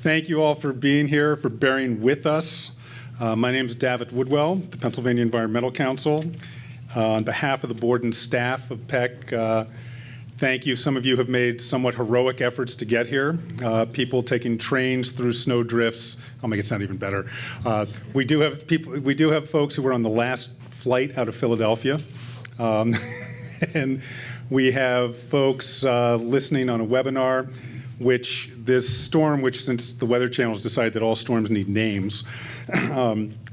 Thank you all for being here, for bearing with us. My name is David Woodwell, the Pennsylvania Environmental Council. On behalf of the board and staff of PEC, thank you. Some of you have made somewhat heroic efforts to get here. People taking trains through snow drifts. I'll make it sound even better. We do have folks who were on the last flight out of Philadelphia. And we have folks listening on a webinar, which this storm, which since the Weather Channel has decided that all storms need names,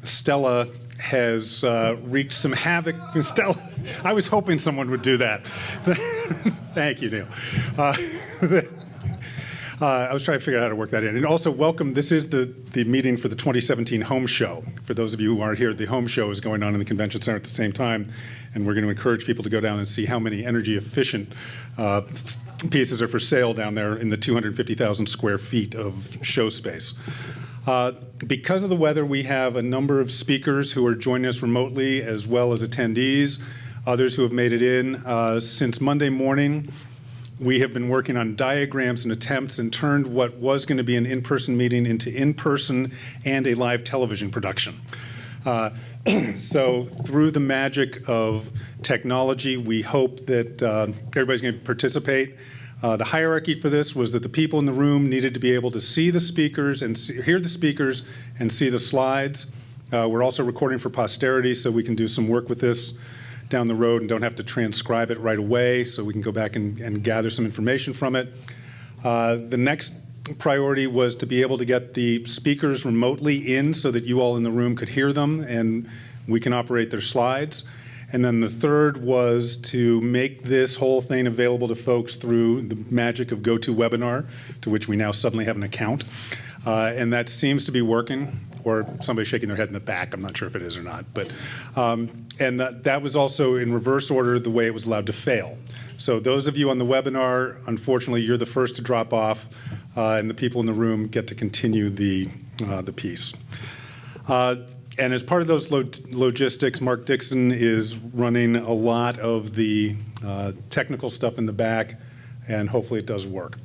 Stella has wreaked some havoc. Stella, I was hoping someone would do that. Thank you, Neil. I was trying to figure out how to work that in. And also, welcome. This is the meeting for the 2017 Home Show. For those of you who aren't here, the Home Show is going on in the Convention Center at the same time, and we're going to encourage people to go down and see how many energy-efficient pieces are for sale down there in the 250,000 square feet of show space. Because of the weather, we have a number of speakers who are joining us remotely, as well as attendees, others who have made it in. Since Monday morning, we have been working on diagrams and attempts and turned what was going to be an in-person meeting into in-person and a live television production. So through the magic of technology, we hope that everybody's going to participate. The hierarchy for this was that the people in the room needed to be able to see the speakers and hear the speakers and see the slides. We're also recording for posterity, so we can do some work with this down the road and don't have to transcribe it right away, so we can go back and gather some information from it. The next priority was to be able to get the speakers remotely in so that you all in the room could hear them and we can operate their slides. And then the third was to make this whole thing available to folks through the magic of GoToWebinar, to which we now suddenly have an account. And that seems to be working, or somebody's shaking their head in the back. I'm not sure if it is or not. But and that was also in reverse order the way it was allowed to fail. So those of you on the webinar, unfortunately, you're the first to drop off, and the people in the room get to continue the piece. And as part of those logistics, Mark Dixon is running a lot of the technical stuff in the back, and hopefully it does work.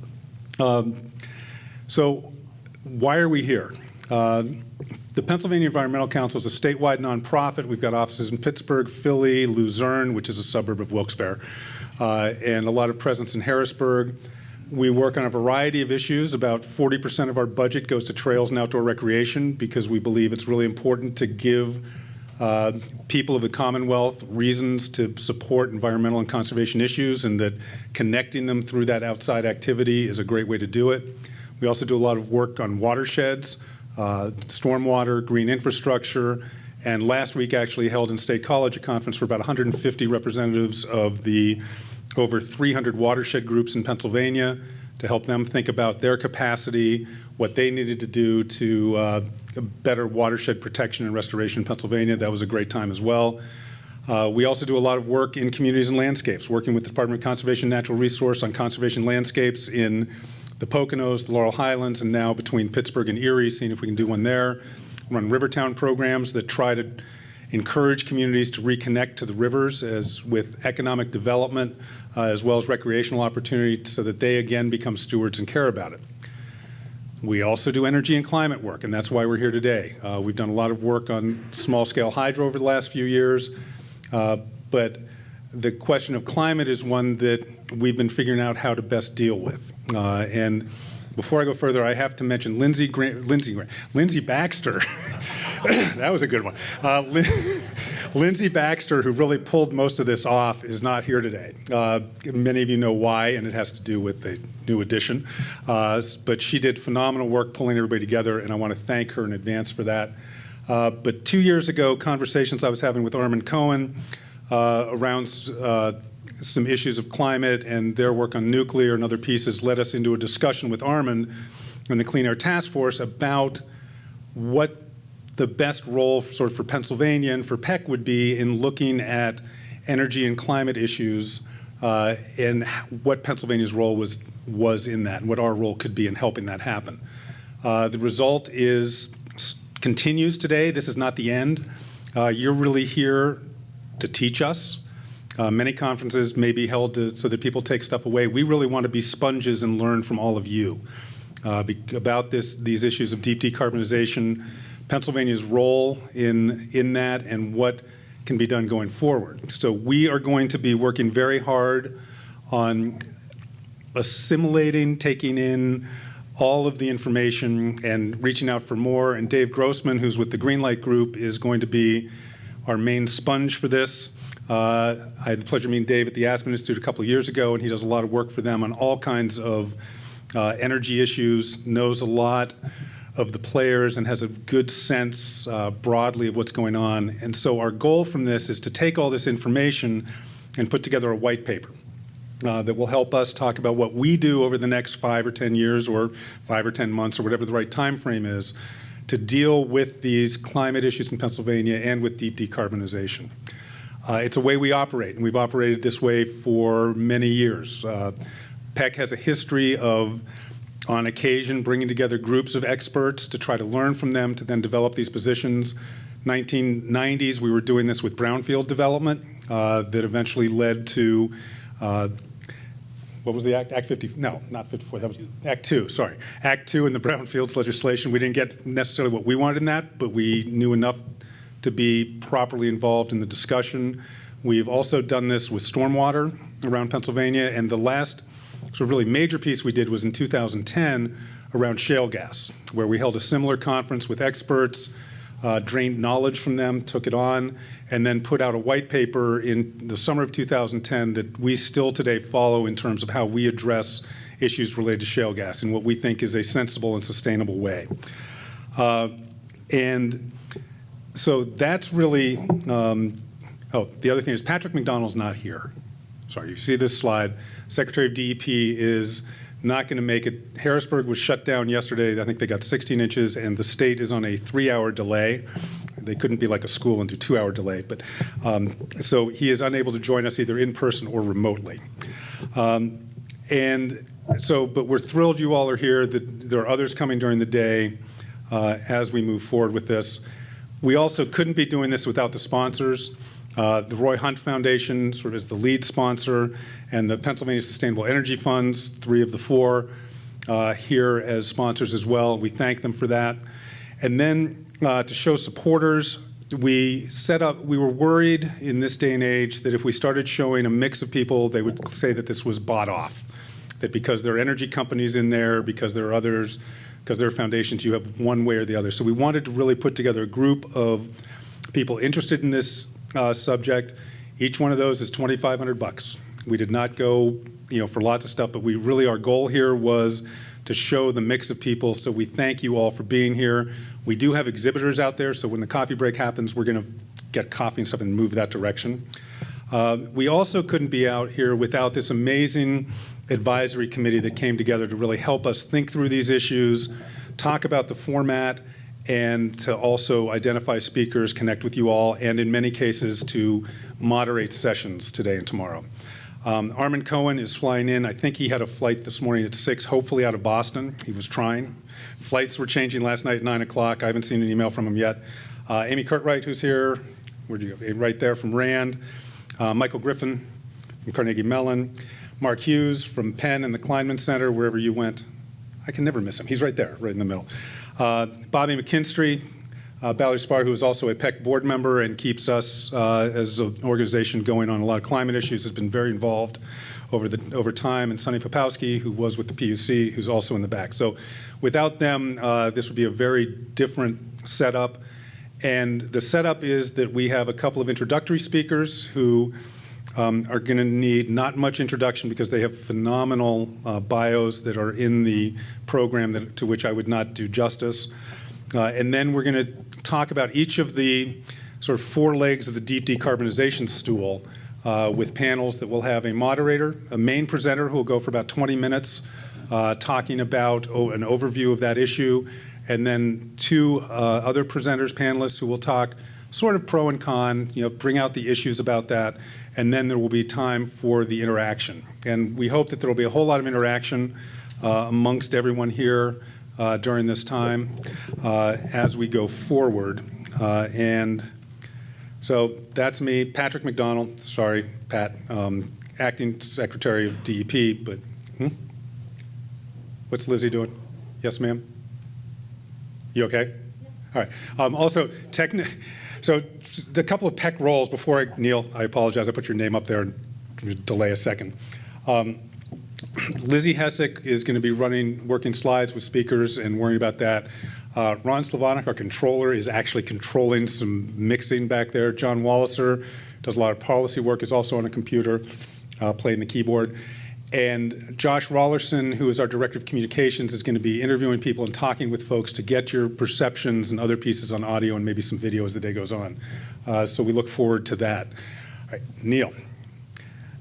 So why are we here? The Pennsylvania Environmental Council is a statewide nonprofit. We've got offices in Pittsburgh, Philly, Luzerne, which is a suburb of Wilkes-Barre, and a lot of presence in Harrisburg. We work on a variety of issues. About 40% of our budget goes to trails and outdoor recreation because we believe it's really important to give people of the Commonwealth reasons to support environmental and conservation issues, and that connecting them through that outside activity is a great way to do it. We also do a lot of work on watersheds, stormwater, green infrastructure, and last week actually held in State College a conference for about 150 representatives of the over 300 watershed groups in Pennsylvania to help them think about their capacity, what they needed to do to better watershed protection and restoration in Pennsylvania. That was a great time as well. We also do a lot of work in communities and landscapes, working with the Department of Conservation and Natural Resource on conservation landscapes in the Poconos, the Laurel Highlands, and now between Pittsburgh and Erie, seeing if we can do one there. Run Rivertown programs that try to encourage communities to reconnect to the rivers as with economic development, as well as recreational opportunity so that they again become stewards and care about it. We also do energy and climate work, and that's why we're here today. We've done a lot of work on small-scale hydro over the last few years, but the question of climate is one that we've been figuring out how to best deal with. And before I go further, I have to mention Lindsay Baxter. That was a good one. Lindsay Baxter, who really pulled most of this off, is not here today. Many of you know why, and it has to do with the new edition. But she did phenomenal work pulling everybody together, and I want to thank her in advance for that. But 2 years ago, conversations I was having with Armin Cohen around some issues of climate and their work on nuclear and other pieces led us into a discussion with Armin and the Clean Air Task Force about what the best role sort of for Pennsylvania and for PEC would be in looking at energy and climate issues and what Pennsylvania's role was in that and what our role could be in helping that happen. The result continues today. This is not the end. You're really here to teach us. Many conferences may be held so that people take stuff away. We really want to be sponges and learn from all of you. about these issues of deep decarbonization, Pennsylvania's role in that, and what can be done going forward. So we are going to be working very hard on assimilating, taking in all of the information and reaching out for more. And Dave Grossman, who's with the Greenlight Group, is going to be our main sponge for this. I had the pleasure of meeting Dave at the Aspen Institute a couple of years ago, and he does a lot of work for them on all kinds of energy issues, knows a lot of the players, and has a good sense broadly of what's going on. And so our goal from this is to take all this information and put together a white paper that will help us talk about what we do over the next 5 or 10 years or 5 or 10 months or whatever the right time frame is to deal with these climate issues in Pennsylvania and with deep decarbonization. It's a way we operate, and we've operated this way for many years. PEC has a history of, on occasion, bringing together groups of experts to try to learn from them to then develop these positions. 1990s, we were doing this with brownfield development that eventually led to what was the Act? Act 50? No, not 54. That was Act 2. Sorry, Act 2 in the brownfields legislation. We didn't get necessarily what we wanted in that, but we knew enough to be properly involved in the discussion. We've also done this with stormwater around Pennsylvania, and the last sort of really major piece we did was in 2010 around shale gas, where we held a similar conference with experts, drained knowledge from them, took it on, and then put out a white paper in the summer of 2010 that we still today follow in terms of how we address issues related to shale gas in what we think is a sensible and sustainable way. And so that's really, the other thing is Patrick McDonald's not here. Sorry, you see this slide. Secretary of DEP is not going to make it. Harrisburg was shut down yesterday. I think they got 16 inches, and the state is on a 3-hour delay. They couldn't be like a school and do 2-hour delay. But so he is unable to join us either in person or remotely. And so, but we're thrilled you all are here. That there are others coming during the day as we move forward with this. We also couldn't be doing this without the sponsors. The Roy Hunt Foundation sort of is the lead sponsor, and the Pennsylvania Sustainable Energy Funds, 3 of the 4, here as sponsors as well. We thank them for that. And then to show supporters, we were worried in this day and age that if we started showing a mix of people, they would say that this was bought off, that because there are energy companies in there, because there are others, because there are foundations, you have one way or the other. So we wanted to really put together a group of people interested in this subject. Each one of those is $2,500. We did not go, for lots of stuff, but our goal here was to show the mix of people. So we thank you all for being here. We do have exhibitors out there, so when the coffee break happens, we're going to get coffee and stuff and move that direction. We also couldn't be out here without this amazing advisory committee that came together to really help us think through these issues, talk about the format, and to also identify speakers, connect with you all, and in many cases to moderate sessions today and tomorrow. Armin Cohen is flying in. I think he had a flight this morning at 6, hopefully out of Boston. He was trying. Flights were changing last night at 9 o'clock. I haven't seen an email from him yet. Amy Curtright, who's here. Where'd you go? Right there from RAND. Michael Griffin from Carnegie Mellon. Mark Hughes from Penn and the Kleinman Center, wherever you went. I can never miss him. He's right there, right in the middle. Bobby McKinstry, Valerie Spar, who is also a PEC board member and keeps us as an organization going on a lot of climate issues, has been very involved over time, and Sonny Popowski, who was with the PUC, who's also in the back. So without them, this would be a very different setup. And the setup is that we have a couple of introductory speakers who are going to need not much introduction because they have phenomenal bios that are in the program to which I would not do justice. And then we're going to talk about each of the sort of 4 legs of the deep decarbonization stool with panels that will have a moderator, a main presenter who will go for about 20 minutes talking about an overview of that issue, and then 2 other presenters, panelists, who will talk sort of pro and con, bring out the issues about that, and then there will be time for the interaction. And we hope that there will be a whole lot of interaction amongst everyone here during this time as we go forward. And so that's me, Patrick McDonald, sorry, Pat, Acting Secretary of DEP, but what's Lizzie doing? Yes, ma'am? You okay? All right. Also, so a couple of PEC roles before Neil, I apologize, I put your name up there and delay a second. Lizzie Hessick is going to be working slides with speakers and worrying about that. Ron Slavanik, our controller, is actually controlling some mixing back there. John Walliser does a lot of policy work, is also on a computer, playing the keyboard. And Josh Rollerson, who is our director of communications, is going to be interviewing people and talking with folks to get your perceptions and other pieces on audio and maybe some video as the day goes on. So we look forward to that. All right, Neil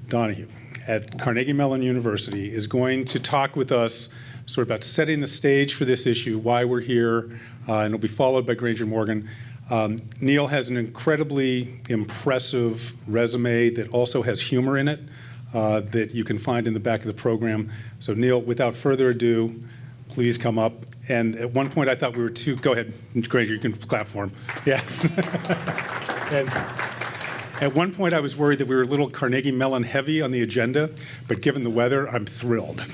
Donahue at Carnegie Mellon University is going to talk with us sort of about setting the stage for this issue, why we're here, and it'll be followed by Granger Morgan. Neil has an incredibly impressive resume that also has humor in it that you can find in the back of the program. So Neil, without further ado, please come up. And at one point I thought we were too, go ahead, Granger, you can clap for him. Yes. And at one point I was worried that we were a little Carnegie Mellon heavy on the agenda, but given the weather, I'm thrilled.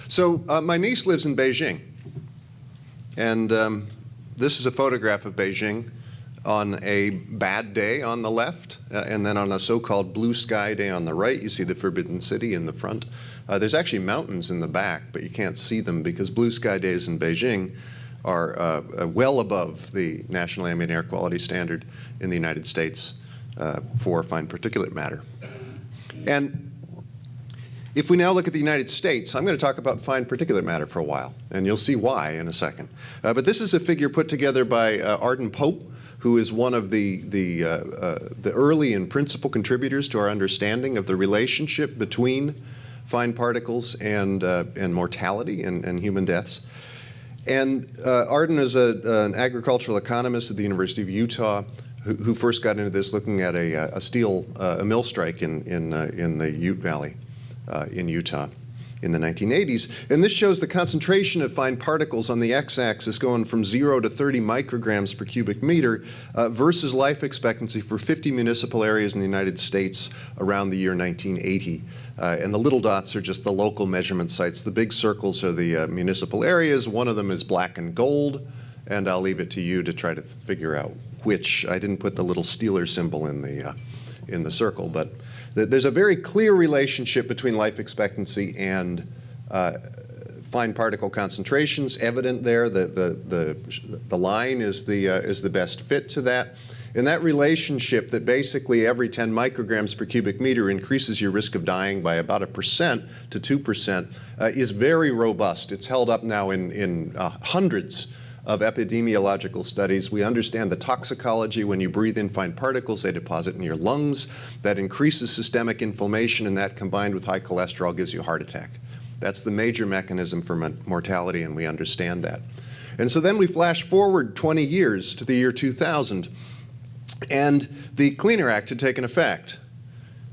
So my niece lives in Beijing, and this is a photograph of Beijing on a bad day on the left, and then on a so-called blue sky day on the right. You see the Forbidden City in the front. There's actually mountains in the back, but you can't see them because blue sky days in Beijing are well above the National Ambient Air Quality Standard in the United States for fine particulate matter. And if we now look at the United States, I'm going to talk about fine particulate matter for a while, and you'll see why in a second. But this is a figure put together by Arden Pope, who is one of the early and principal contributors to our understanding of the relationship between fine particles and mortality and human deaths. And Arden is an agricultural economist at the University of Utah who first got into this looking at a steel mill strike in the Ute Valley in Utah in the 1980s. And this shows the concentration of fine particles on the x-axis going from 0 to 30 micrograms per cubic meter versus life expectancy for 50 municipal areas in the United States around the year 1980. And the little dots are just the local measurement sites. The big circles are the municipal areas. One of them is black and gold, and I'll leave it to you to try to figure out which. I didn't put the little Steeler symbol in the circle, but there's a very clear relationship between life expectancy and fine particle concentrations evident there. The line is the best fit to that. And that relationship that basically every 10 micrograms per cubic meter increases your risk of dying by about 1% to 2% is very robust. It's held up now in hundreds of epidemiological studies. We understand the toxicology. When you breathe in fine particles, they deposit in your lungs. That increases systemic inflammation, and that combined with high cholesterol gives you a heart attack. That's the major mechanism for mortality, and we understand that. And so then we flash forward 20 years to the year 2000, and the Clean Air Act had taken effect.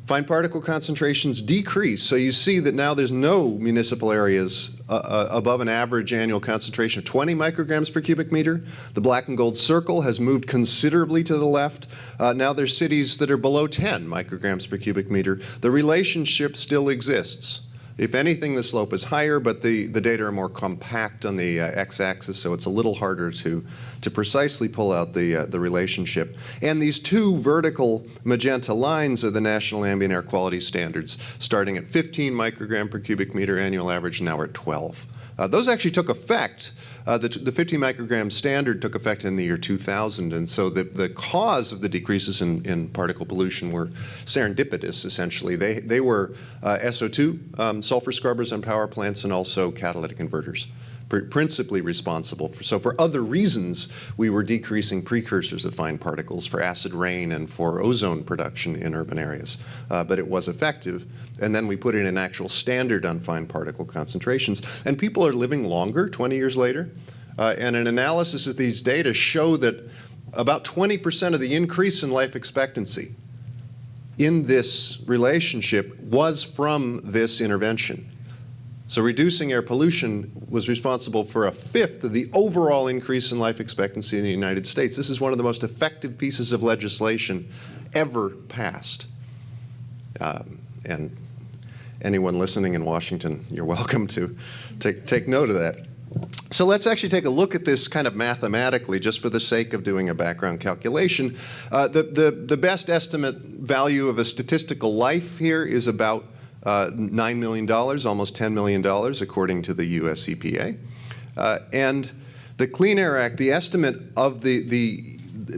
Fine particle concentrations decrease, so you see that now there's no municipal areas above an average annual concentration of 20 micrograms per cubic meter. The black and gold circle has moved considerably to the left. Now there's cities that are below 10 micrograms per cubic meter. The relationship still exists. If anything, the slope is higher, but the data are more compact on the x-axis, so it's a little harder to precisely pull out the relationship. And these two vertical magenta lines are the National Ambient Air Quality Standards, starting at 15 microgram per cubic meter annual average, now we're at 12. Those actually took effect. The 15 microgram standard took effect in the year 2000, and so the cause of the decreases in particle pollution were serendipitous, essentially. They were SO2, sulfur scrubbers on power plants, and also catalytic converters, principally responsible for. So for other reasons, we were decreasing precursors of fine particles for acid rain and for ozone production in urban areas. But it was effective. And then we put in an actual standard on fine particle concentrations. And people are living longer 20 years later. And an analysis of these data show that about 20% of the increase in life expectancy in this relationship was from this intervention. So reducing air pollution was responsible for 1/5 of the overall increase in life expectancy in the United States. This is one of the most effective pieces of legislation ever passed. anyone listening in Washington, you're welcome to take note of that. So let's actually take a look at this kind of mathematically, just for the sake of doing a background calculation. The best estimate value of a statistical life here is about $9 million, almost $10 million, according to the US EPA. And the Clean Air Act, the estimate of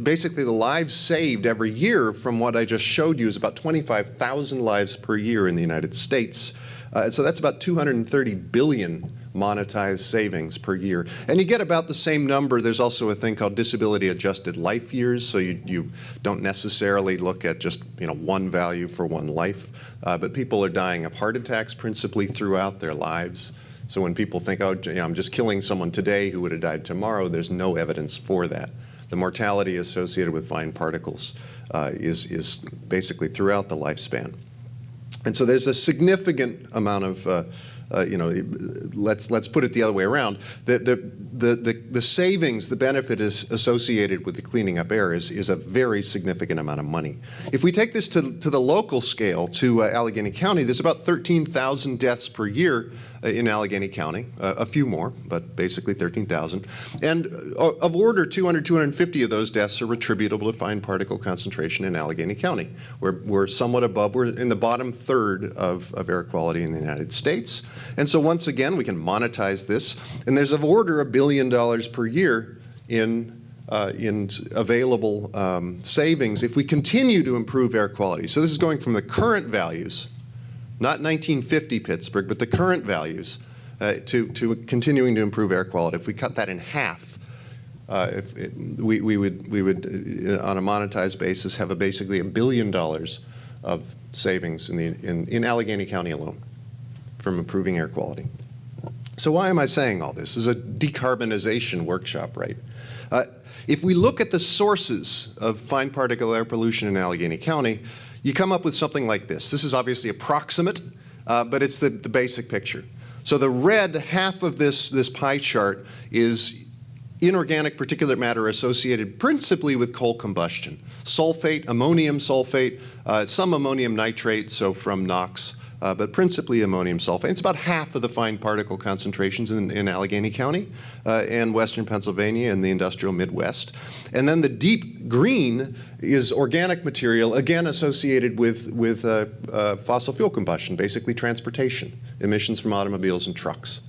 basically the lives saved every year from what I just showed you is about 25,000 lives per year in the United States. So that's about 230 billion monetized savings per year. And you get about the same number. There's also a thing called disability adjusted life years, so you don't necessarily look at just one value for one life. But people are dying of heart attacks principally throughout their lives. So when people think, oh, I'm just killing someone today who would have died tomorrow, there's no evidence for that. The mortality associated with fine particles is basically throughout the lifespan. And so there's a significant amount of, let's put it the other way around. The savings, the benefit is associated with the cleaning up air is a very significant amount of money. If we take this to the local scale, to Allegheny County, there's about 13,000 deaths per year in Allegheny County, a few more, but basically 13,000. And of order 200, 250 of those deaths are attributable to fine particle concentration in Allegheny County. We're somewhat above, we're in the bottom third of air quality in the United States. And so once again, we can monetize this. And there's of order $1 billion per year in available savings if we continue to improve air quality. So this is going from the current values, not 1950 Pittsburgh, but the current values to continuing to improve air quality. If we cut that in half, we would on a monetized basis have basically $1 billion of savings in Allegheny County alone from improving air quality. So why am I saying all this? This is a decarbonization workshop, right? If we look at the sources of fine particle air pollution in Allegheny County, you come up with something like this. This is obviously approximate, but it's the basic picture. So the red half of this pie chart is inorganic particulate matter associated principally with coal combustion. Sulfate, ammonium sulfate, some ammonium nitrate, so from NOx, but principally ammonium sulfate. It's about half of the fine particle concentrations in Allegheny County and western Pennsylvania and the industrial Midwest. And then the deep green is organic material, again associated with fossil fuel combustion, basically transportation, emissions from automobiles and trucks.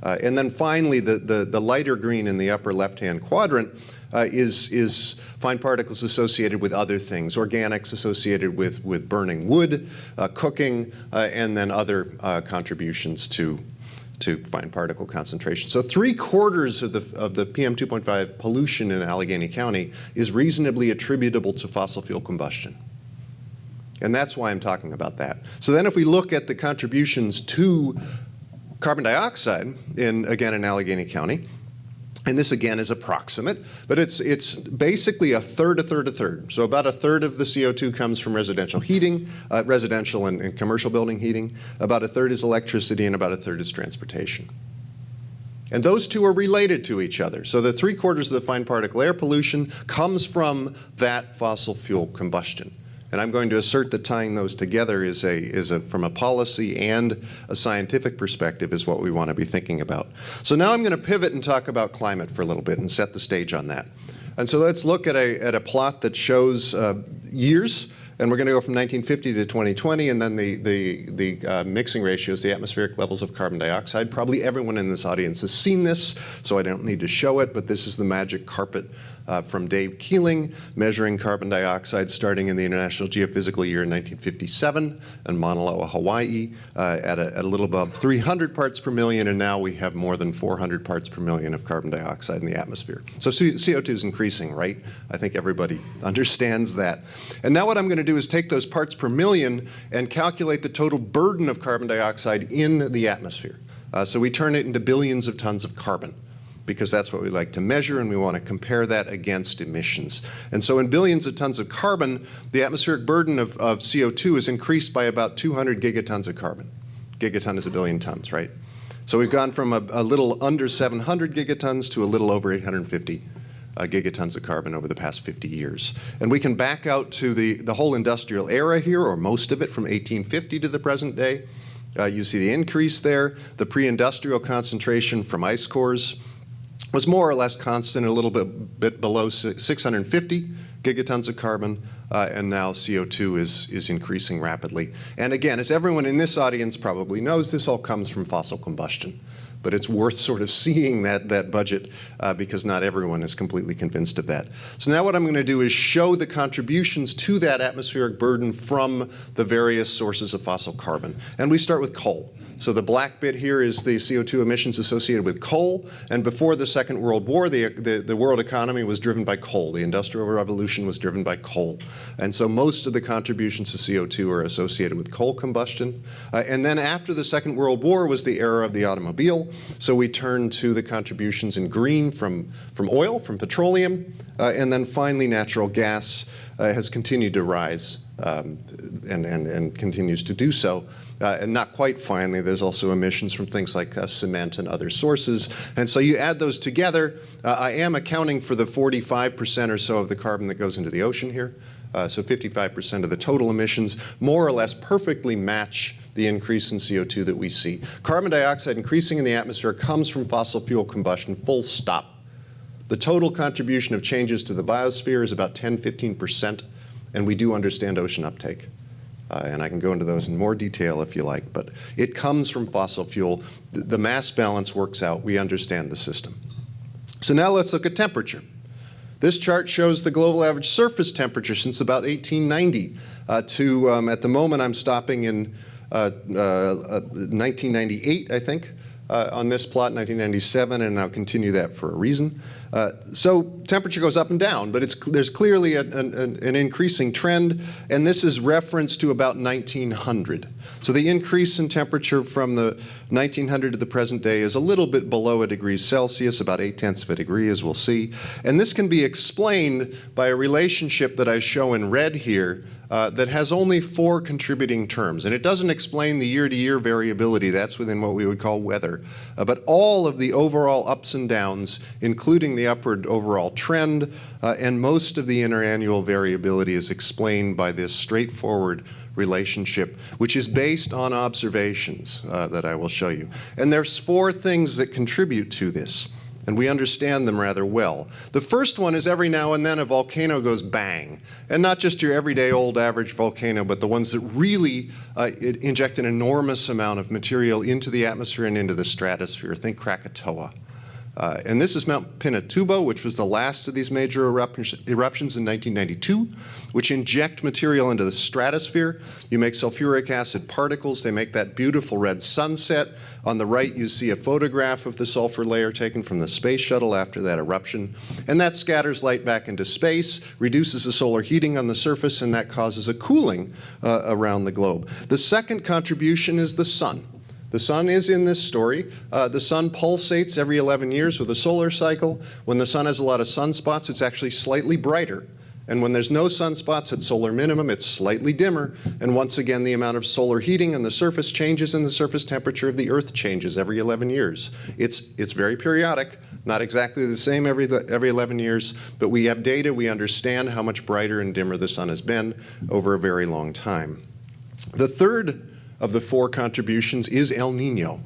And then finally, the lighter green in the upper left-hand quadrant is fine particles associated with other things, organics associated with burning wood, cooking, and then other contributions to fine particle concentration. So 3/4 of the PM 2.5 pollution in Allegheny County is reasonably attributable to fossil fuel combustion. And that's why I'm talking about that. So then if we look at the contributions to carbon dioxide again in Allegheny County, and this again is approximate, but it's basically a third. So about a third of the CO2 comes from residential heating, residential and commercial building heating. About a third is electricity, and about a third is transportation. And those two are related to each other. So the 3/4 of the fine particle air pollution comes from that fossil fuel combustion. And I'm going to assert that tying those together is from a policy and a scientific perspective is what we want to be thinking about. So now I'm going to pivot and talk about climate for a little bit and set the stage on that. And so let's look at a plot that shows years, and we're going to go from 1950 to 2020, and then the mixing ratios, the atmospheric levels of carbon dioxide. Probably everyone in this audience has seen this, so I don't need to show it, but this is the magic carpet from Dave Keeling, measuring carbon dioxide starting in the International Geophysical Year in 1957 in Mauna Loa, Hawaii, at a little above 300 parts per million, and now we have more than 400 parts per million of carbon dioxide in the atmosphere. So CO2 is increasing, right? I think everybody understands that. And now what I'm going to do is take those parts per million and calculate the total burden of carbon dioxide in the atmosphere. So we turn it into billions of tons of carbon, because that's what we like to measure, and we want to compare that against emissions. And so in billions of tons of carbon, the atmospheric burden of CO2 is increased by about 200 gigatons of carbon. Gigaton is a billion tons, right? So we've gone from a little under 700 gigatons to a little over 850 gigatons of carbon over the past 50 years. And we can back out to the whole industrial era here, or most of it, from 1850 to the present day. You see the increase there. The pre-industrial concentration from ice cores was more or less constant, a little bit below 650 gigatons of carbon, and now CO2 is increasing rapidly. And again, as everyone in this audience probably knows, this all comes from fossil combustion. But it's worth sort of seeing that budget because not everyone is completely convinced of that. So now what I'm going to do is show the contributions to that atmospheric burden from the various sources of fossil carbon. And we start with coal. So the black bit here is the CO2 emissions associated with coal. And before the Second World War, the world economy was driven by coal. The Industrial Revolution was driven by coal. And so most of the contributions to CO2 are associated with coal combustion. And then after the Second World War was the era of the automobile. So we turn to the contributions in green from oil, from petroleum. And then finally, natural gas has continued to rise and continues to do so. And not quite finally, there's also emissions from things like cement and other sources. And so you add those together. I am accounting for the 45% or so of the carbon that goes into the ocean here. So 55% of the total emissions more or less perfectly match the increase in CO2 that we see. Carbon dioxide increasing in the atmosphere comes from fossil fuel combustion, full stop. The total contribution of changes to the biosphere is about 10–15%, and we do understand ocean uptake. And I can go into those in more detail if you like, but it comes from fossil fuel. The mass balance works out. We understand the system. So now let's look at temperature. This chart shows the global average surface temperature since about 1890 at the moment I'm stopping in 1998, I think, on this plot, 1997, and I'll continue that for a reason. So temperature goes up and down, but there's clearly an increasing trend, and this is reference to about 1900. So the increase in temperature from the 1900 to the present day is a little bit below a degree Celsius, about 0.8 of a degree, as we'll see. And this can be explained by a relationship that I show in red here that has only 4 contributing terms. And it doesn't explain the year-to-year variability. That's within what we would call weather. But all of the overall ups and downs, including the upward overall trend, and most of the interannual variability is explained by this straightforward relationship, which is based on observations that I will show you. And there's 4 things that contribute to this, and we understand them rather well. The first one is every now and then a volcano goes bang, and not just your everyday old average volcano, but the ones that really inject an enormous amount of material into the atmosphere and into the stratosphere. Think Krakatoa. And this is Mount Pinatubo, which was the last of these major eruptions in 1992, which inject material into the stratosphere. You make sulfuric acid particles. They make that beautiful red sunset. On the right, you see a photograph of the sulfur layer taken from the space shuttle after that eruption. And that scatters light back into space, reduces the solar heating on the surface, and that causes a cooling around the globe. The second contribution is the sun. The sun is in this story. The sun pulsates every 11 years with a solar cycle. When the sun has a lot of sunspots, it's actually slightly brighter. And when there's no sunspots at solar minimum, it's slightly dimmer. And once again, the amount of solar heating on the surface changes, and the surface temperature of the Earth changes every 11 years. It's very periodic, not exactly the same every 11 years, but we have data. We understand how much brighter and dimmer the sun has been over a very long time. The third of the 4 contributions is El Nino.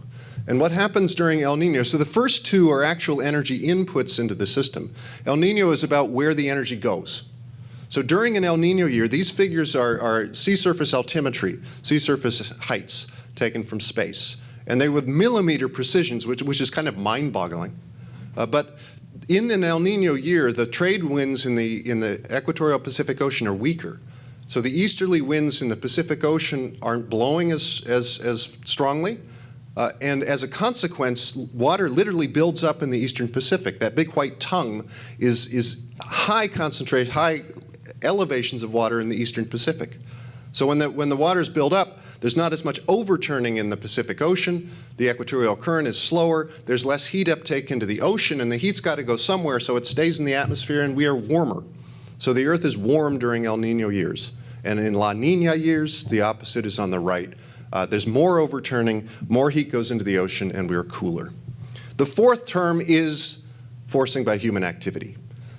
And what happens during El Nino? So the first 2 are actual energy inputs into the system. El Nino is about where the energy goes. So during an El Nino year, these figures are sea surface altimetry, sea surface heights taken from space. And they're with millimeter precisions, which is kind of mind-boggling. But in an El Nino year, the trade winds in the equatorial Pacific Ocean are weaker. So the easterly winds in the Pacific Ocean aren't blowing as strongly. And as a consequence, water literally builds up in the eastern Pacific. That big white tongue is high elevations of water in the eastern Pacific. So when the waters build up, there's not as much overturning in the Pacific Ocean. The equatorial current is slower. There's less heat uptake into the ocean, and the heat's got to go somewhere, so it stays in the atmosphere, and we are warmer. So the Earth is warm during El Nino years. And in La Nina years, the opposite is on the right. There's more overturning, more heat goes into the ocean, and we are cooler. The fourth term is forcing by human activity.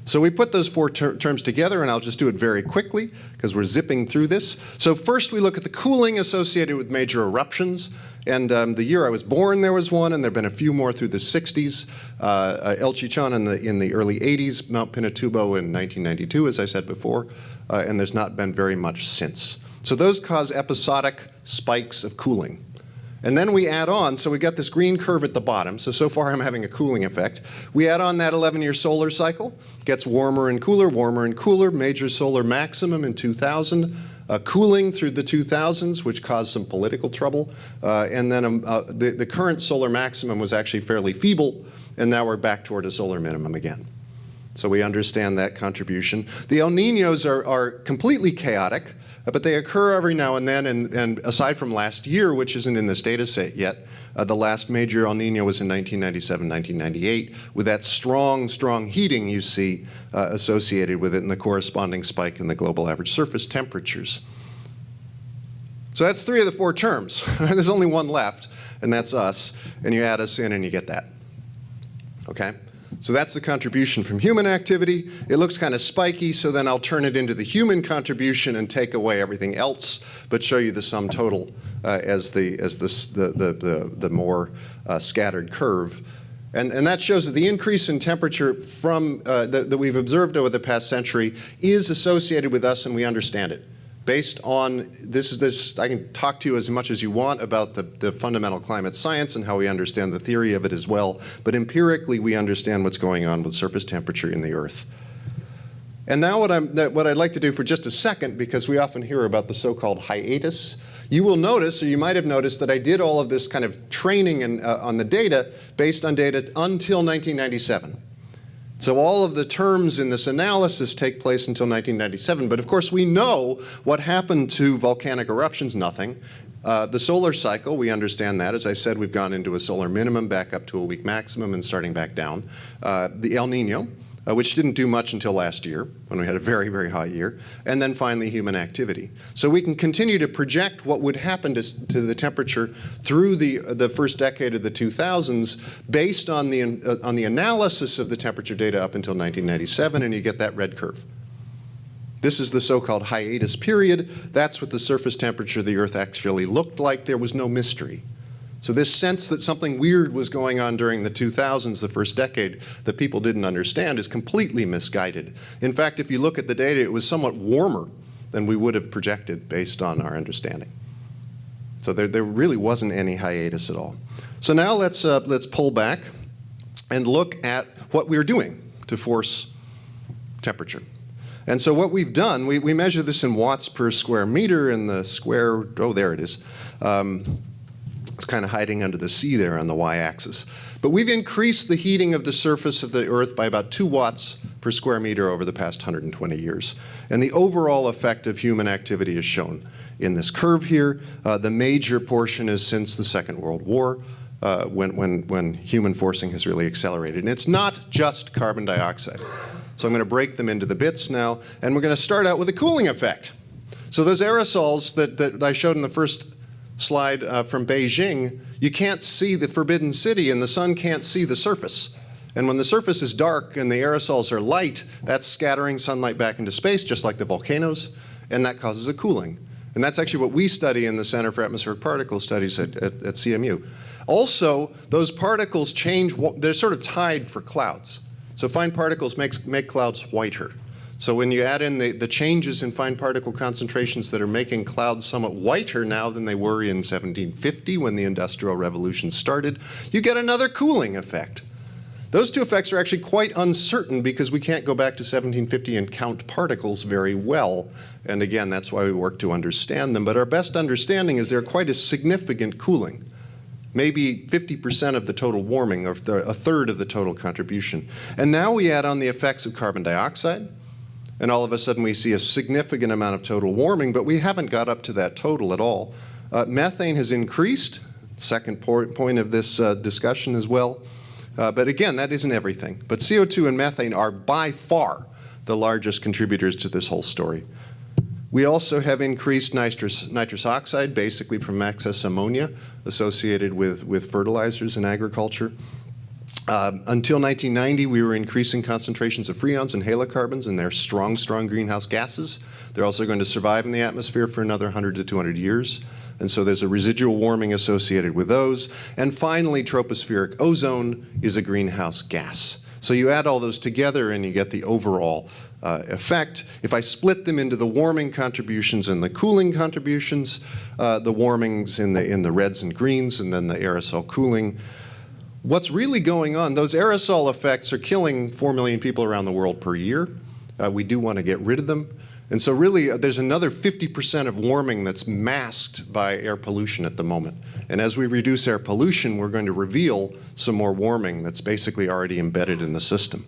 So we put those four terms together, and I'll just do it very quickly because we're zipping through this. So first we look at the cooling associated with major eruptions. And the year I was born, there was one, and there have been a few more through the 60s. El Chichon in the early 80s, Mount Pinatubo in 1992, as I said before, and there's not been very much since. So those cause episodic spikes of cooling. And then we add on, so we got this green curve at the bottom, so far I'm having a cooling effect. We add on that 11-year solar cycle, gets warmer and cooler, major solar maximum in 2000, cooling through the 2000s, which caused some political trouble, and then the current solar maximum was actually fairly feeble, and now we're back toward a solar minimum again. So we understand that contribution. The El Niños are completely chaotic, but they occur every now and then, and aside from last year, which isn't in this data set yet, the last major El Niño was in 1997, 1998, with that strong heating you see associated with it and the corresponding spike in the global average surface temperatures. So that's 3 of the 4 terms. There's only one left, and that's us, and you add us in and you get that. Okay? So that's the contribution from human activity. It looks kind of spiky, so then I'll turn it into the human contribution and take away everything else, but show you the sum total as the more scattered curve. And that shows that the increase in temperature from that we've observed over the past century is associated with us, and we understand it. Based on this, I can talk to you as much as you want about the fundamental climate science and how we understand the theory of it as well, but empirically we understand what's going on with surface temperature in the Earth. And now what I'd like to do for just a second, because we often hear about the so-called hiatus, you will notice, or you might have noticed, that I did all of this kind of training on the data based on data until 1997. So all of the terms in this analysis take place until 1997. But of course, we know what happened to volcanic eruptions, nothing. The solar cycle, we understand that. As I said, we've gone into a solar minimum, back up to a week maximum, and starting back down. The El Nino, which didn't do much until last year, when we had a very, very hot year. And then finally, human activity. So we can continue to project what would happen to the temperature through the first decade of the 2000s based on the analysis of the temperature data up until 1997, and you get that red curve. This is the so-called hiatus period. That's what the surface temperature of the Earth actually looked like. There was no mystery. So this sense that something weird was going on during the 2000s, the first decade, that people didn't understand is completely misguided. In fact, if you look at the data, it was somewhat warmer than we would have projected based on our understanding. So there really wasn't any hiatus at all. So now let's pull back and look at what we're doing to force temperature. And so what we've done, we measure this in watts per square meter, and the square, oh, there it is. It's kind of hiding under the C there on the y-axis. But we've increased the heating of the surface of the Earth by about 2 watts per square meter over the past 120 years. And the overall effect of human activity is shown in this curve here. The major portion is since the Second World War, when human forcing has really accelerated. And it's not just carbon dioxide. So I'm going to break them into the bits now, and we're going to start out with a cooling effect. So those aerosols that I showed in the first slide from Beijing, you can't see the Forbidden City, and the sun can't see the surface. And when the surface is dark and the aerosols are light, that's scattering sunlight back into space, just like the volcanoes, and that causes a cooling. And that's actually what we study in the Center for Atmospheric Particle Studies at CMU. Also, those particles change, they're sort of tied for clouds. So fine particles make clouds whiter. So when you add in the changes in fine particle concentrations that are making clouds somewhat whiter now than they were in 1750 when the Industrial Revolution started, you get another cooling effect. Those two effects are actually quite uncertain because we can't go back to 1750 and count particles very well. And again, that's why we work to understand them. But our best understanding is they're quite a significant cooling. Maybe 50% of the total warming, or a third of the total contribution. And now we add on the effects of carbon dioxide, and all of a sudden we see a significant amount of total warming, but we haven't got up to that total at all. Methane has increased, second point of this discussion as well. But again, that isn't everything. But CO2 and methane are by far the largest contributors to this whole story. We also have increased nitrous oxide, basically from excess ammonia associated with fertilizers in agriculture. Until 1990, we were increasing concentrations of freons and halocarbons, and they're strong, strong greenhouse gases. They're also going to survive in the atmosphere for another 100 to 200 years. And so there's a residual warming associated with those. And finally, tropospheric ozone is a greenhouse gas. So you add all those together and you get the overall effect. If I split them into the warming contributions and the cooling contributions, the warming's in the reds and greens, and then the aerosol cooling. What's really going on, those aerosol effects are killing 4 million people around the world per year. We do want to get rid of them. And so really, there's another 50% of warming that's masked by air pollution at the moment. And as we reduce air pollution, we're going to reveal some more warming that's basically already embedded in the system.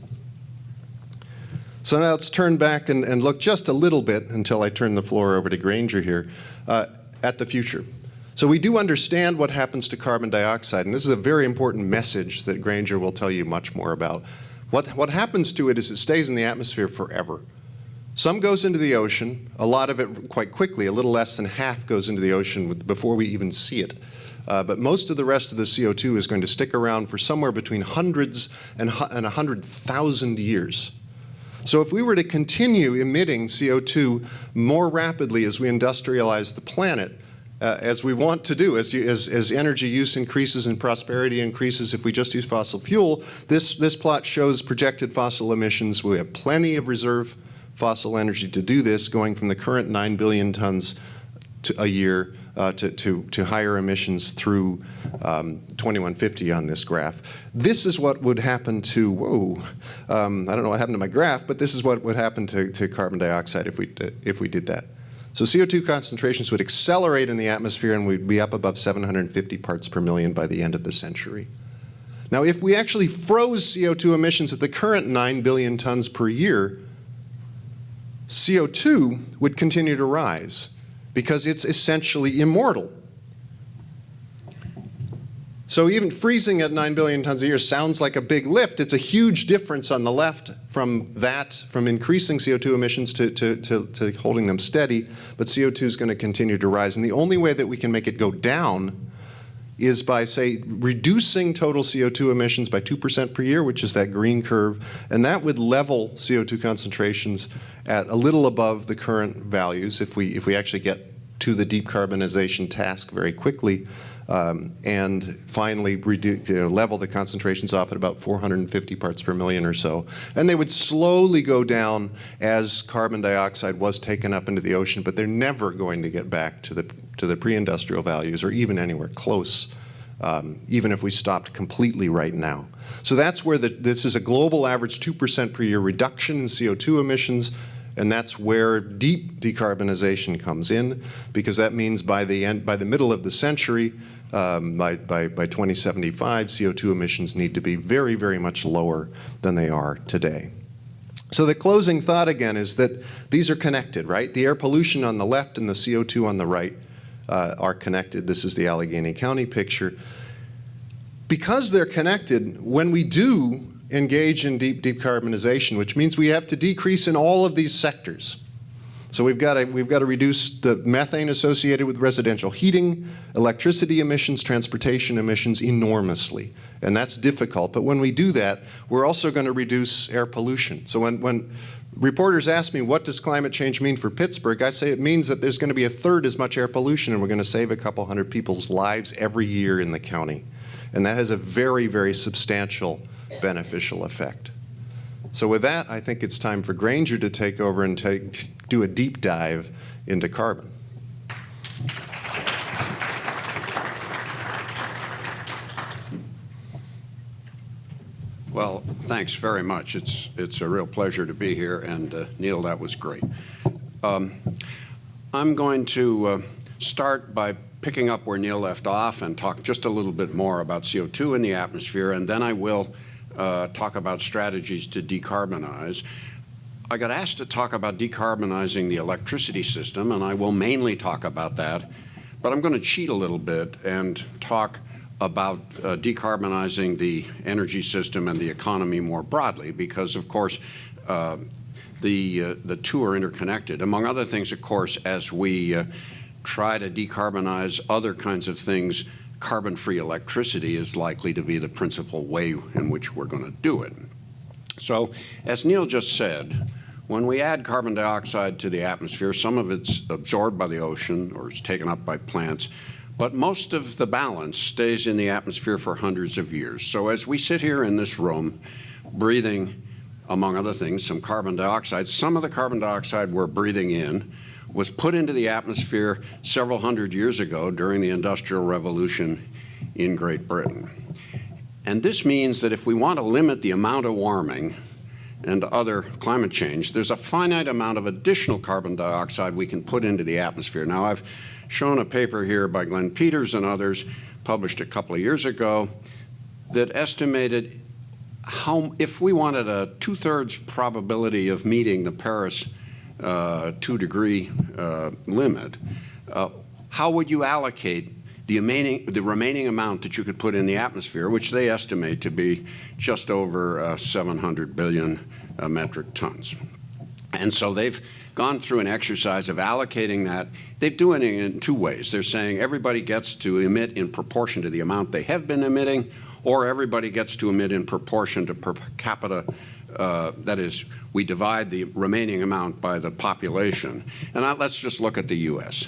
So now let's turn back and look just a little bit, until I turn the floor over to Granger here, at the future. So we do understand what happens to carbon dioxide, and this is a very important message that Granger will tell you much more about. What happens to it is it stays in the atmosphere forever. Some goes into the ocean, a lot of it quite quickly, a little less than half goes into the ocean before we even see it. But most of the rest of the CO2 is going to stick around for somewhere between hundreds and 100,000 years. So if we were to continue emitting CO2 more rapidly as we industrialize the planet, as we want to do, as energy use increases and prosperity increases, if we just use fossil fuel, this plot shows projected fossil emissions. We have plenty of reserve fossil energy to do this, going from the current 9 billion tons a year to higher emissions through 2150 on this graph. This is what would happen to, I don't know what happened to my graph, but this is what would happen to carbon dioxide if we did that. So CO2 concentrations would accelerate in the atmosphere, and we'd be up above 750 parts per million by the end of the century. Now, if we actually froze CO2 emissions at the current 9 billion tons per year, CO2 would continue to rise because it's essentially immortal. So even freezing at 9 billion tons a year sounds like a big lift. It's a huge difference on the left from increasing CO2 emissions to holding them steady, but CO2 is going to continue to rise. And the only way that we can make it go down is by, say, reducing total CO2 emissions by 2% per year, which is that green curve, and that would level CO2 concentrations at a little above the current values if we actually get to the decarbonization task very quickly. And finally level the concentrations off at about 450 parts per million or so. And they would slowly go down as carbon dioxide was taken up into the ocean, but they're never going to get back to the pre-industrial values or even anywhere close, even if we stopped completely right now. So that's where this is a global average 2% per year reduction in CO2 emissions. And that's where deep decarbonization comes in, because that means by the middle of the century, by 2075, CO2 emissions need to be very, very much lower than they are today. So the closing thought again is that these are connected, right? The air pollution on the left and the CO2 on the right are connected. This is the Allegheny County picture. Because they're connected, when we do engage in deep decarbonization, which means we have to decrease in all of these sectors. So we've got to reduce the methane associated with residential heating, electricity emissions, transportation emissions enormously. And that's difficult. But when we do that, we're also going to reduce air pollution. So when reporters ask me, what does climate change mean for Pittsburgh? I say it means that there's going to be a third as much air pollution, and we're going to save a couple hundred people's lives every year in the county. And that has a very, very substantial beneficial effect. So with that, I think it's time for Granger to take over and do a deep dive into carbon. Well, thanks very much. It's a real pleasure to be here, and Neil, that was great. I'm going to start by picking up where Neil left off and talk just a little bit more about CO2 in the atmosphere, and then I will talk about strategies to decarbonize. I got asked to talk about decarbonizing the electricity system, and I will mainly talk about that, but I'm going to cheat a little bit and talk about decarbonizing the energy system and the economy more broadly, because of course the two are interconnected. Among other things, of course, as we try to decarbonize other kinds of things, carbon-free electricity is likely to be the principal way in which we're going to do it. So, as Neil just said, when we add carbon dioxide to the atmosphere, some of it's absorbed by the ocean or is taken up by plants, but most of the balance stays in the atmosphere for hundreds of years. So as we sit here in this room, breathing, among other things, some carbon dioxide, some of the carbon dioxide we're breathing in was put into the atmosphere several hundred years ago during the Industrial Revolution in Great Britain. And this means that if we want to limit the amount of warming and other climate change, there's a finite amount of additional carbon dioxide we can put into the atmosphere. Now, I've shown a paper here by Glenn Peters and others, published a couple of years ago, that estimated how, if we wanted a 2/3 probability of meeting the Paris 2-degree limit, how would you allocate the remaining amount that you could put in the atmosphere, which they estimate to be just over 700 billion metric tons. And so they've gone through an exercise of allocating that. They're doing it in two ways. They're saying everybody gets to emit in proportion to the amount they have been emitting, or everybody gets to emit in proportion to per capita. That is, we divide the remaining amount by the population. And let's just look at the U.S.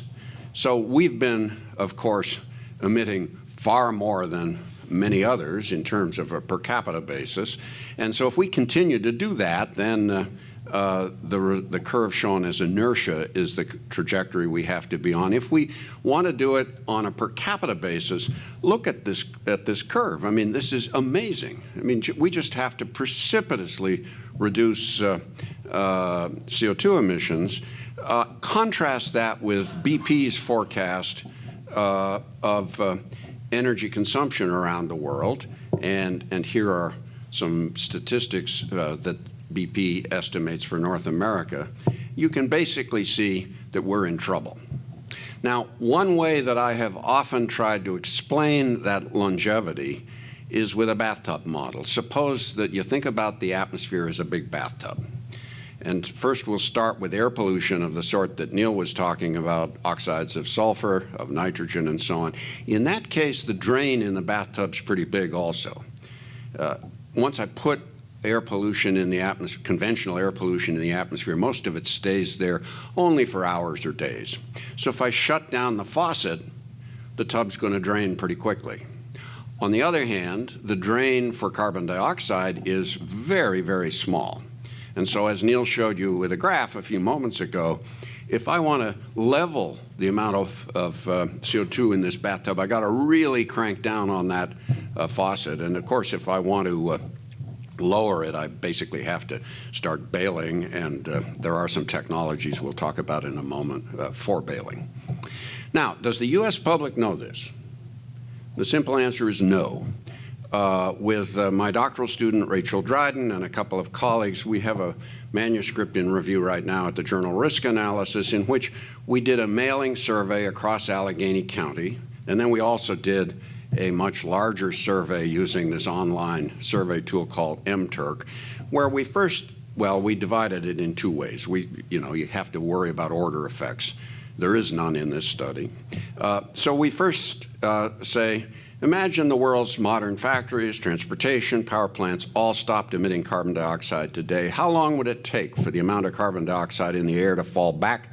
So we've been, of course, emitting far more than many others in terms of a per capita basis. And so if we continue to do that, then the curve shown as inertia is the trajectory we have to be on. If we want to do it on a per capita basis, look at this curve. I mean, this is amazing. I mean, we just have to precipitously reduce CO2 emissions. Contrast that with BP's forecast of energy consumption around the world, and here are some statistics that BP estimates for North America. You can basically see that we're in trouble. Now, one way that I have often tried to explain that longevity is with a bathtub model. Suppose that you think about the atmosphere as a big bathtub. And first we'll start with air pollution of the sort that Neil was talking about, oxides of sulfur, of nitrogen, and so on. In that case, the drain in the bathtub's pretty big also. Once I put air pollution in the atmosphere, conventional air pollution in the atmosphere, most of it stays there only for hours or days. So if I shut down the faucet, the tub's going to drain pretty quickly. On the other hand, the drain for carbon dioxide is very, very small. And so as Neil showed you with a graph a few moments ago, if I want to level the amount of CO2 in this bathtub, I got to really crank down on that faucet. And of course, if I want to lower it, I basically have to start bailing, and there are some technologies we'll talk about in a moment for bailing. Now, does the U.S. public know this? The simple answer is no. With my doctoral student, Rachel Dryden, and a couple of colleagues, we have a manuscript in review right now at the journal Risk Analysis, in which we did a mailing survey across Allegheny County, and then we also did a much larger survey using this online survey tool called MTurk, where we we divided it in two ways. You have to worry about order effects. There is none in this study. So we first say, imagine the world's modern factories, transportation, power plants all stopped emitting carbon dioxide today. How long would it take for the amount of carbon dioxide in the air to fall back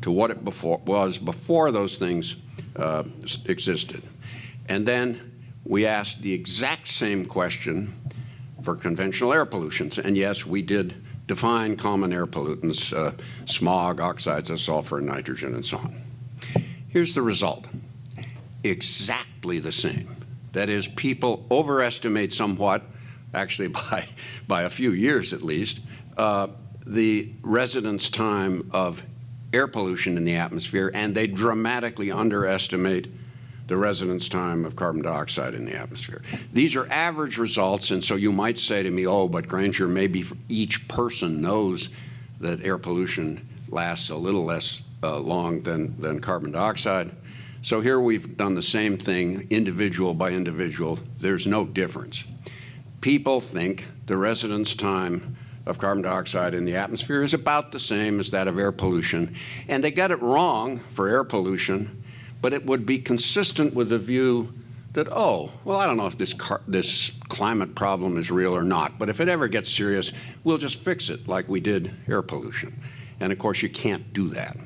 to what it was before those things existed? And then we asked the exact same question for conventional air pollutions. And yes, we did define common air pollutants, smog, oxides of sulfur, and nitrogen, and so on. Here's the result. Exactly the same. That is, people overestimate somewhat, actually by a few years at least, the residence time of air pollution in the atmosphere, and they dramatically underestimate the residence time of carbon dioxide in the atmosphere. These are average results, and so you might say to me, oh, but Granger, maybe each person knows that air pollution lasts a little less long than carbon dioxide. So here we've done the same thing, individual by individual. There's no difference. People think the residence time of carbon dioxide in the atmosphere is about the same as that of air pollution, and they got it wrong for air pollution, but it would be consistent with the view that, oh, well, I don't know if this climate problem is real or not, but if it ever gets serious, we'll just fix it like we did air pollution. And of course, you can't do that.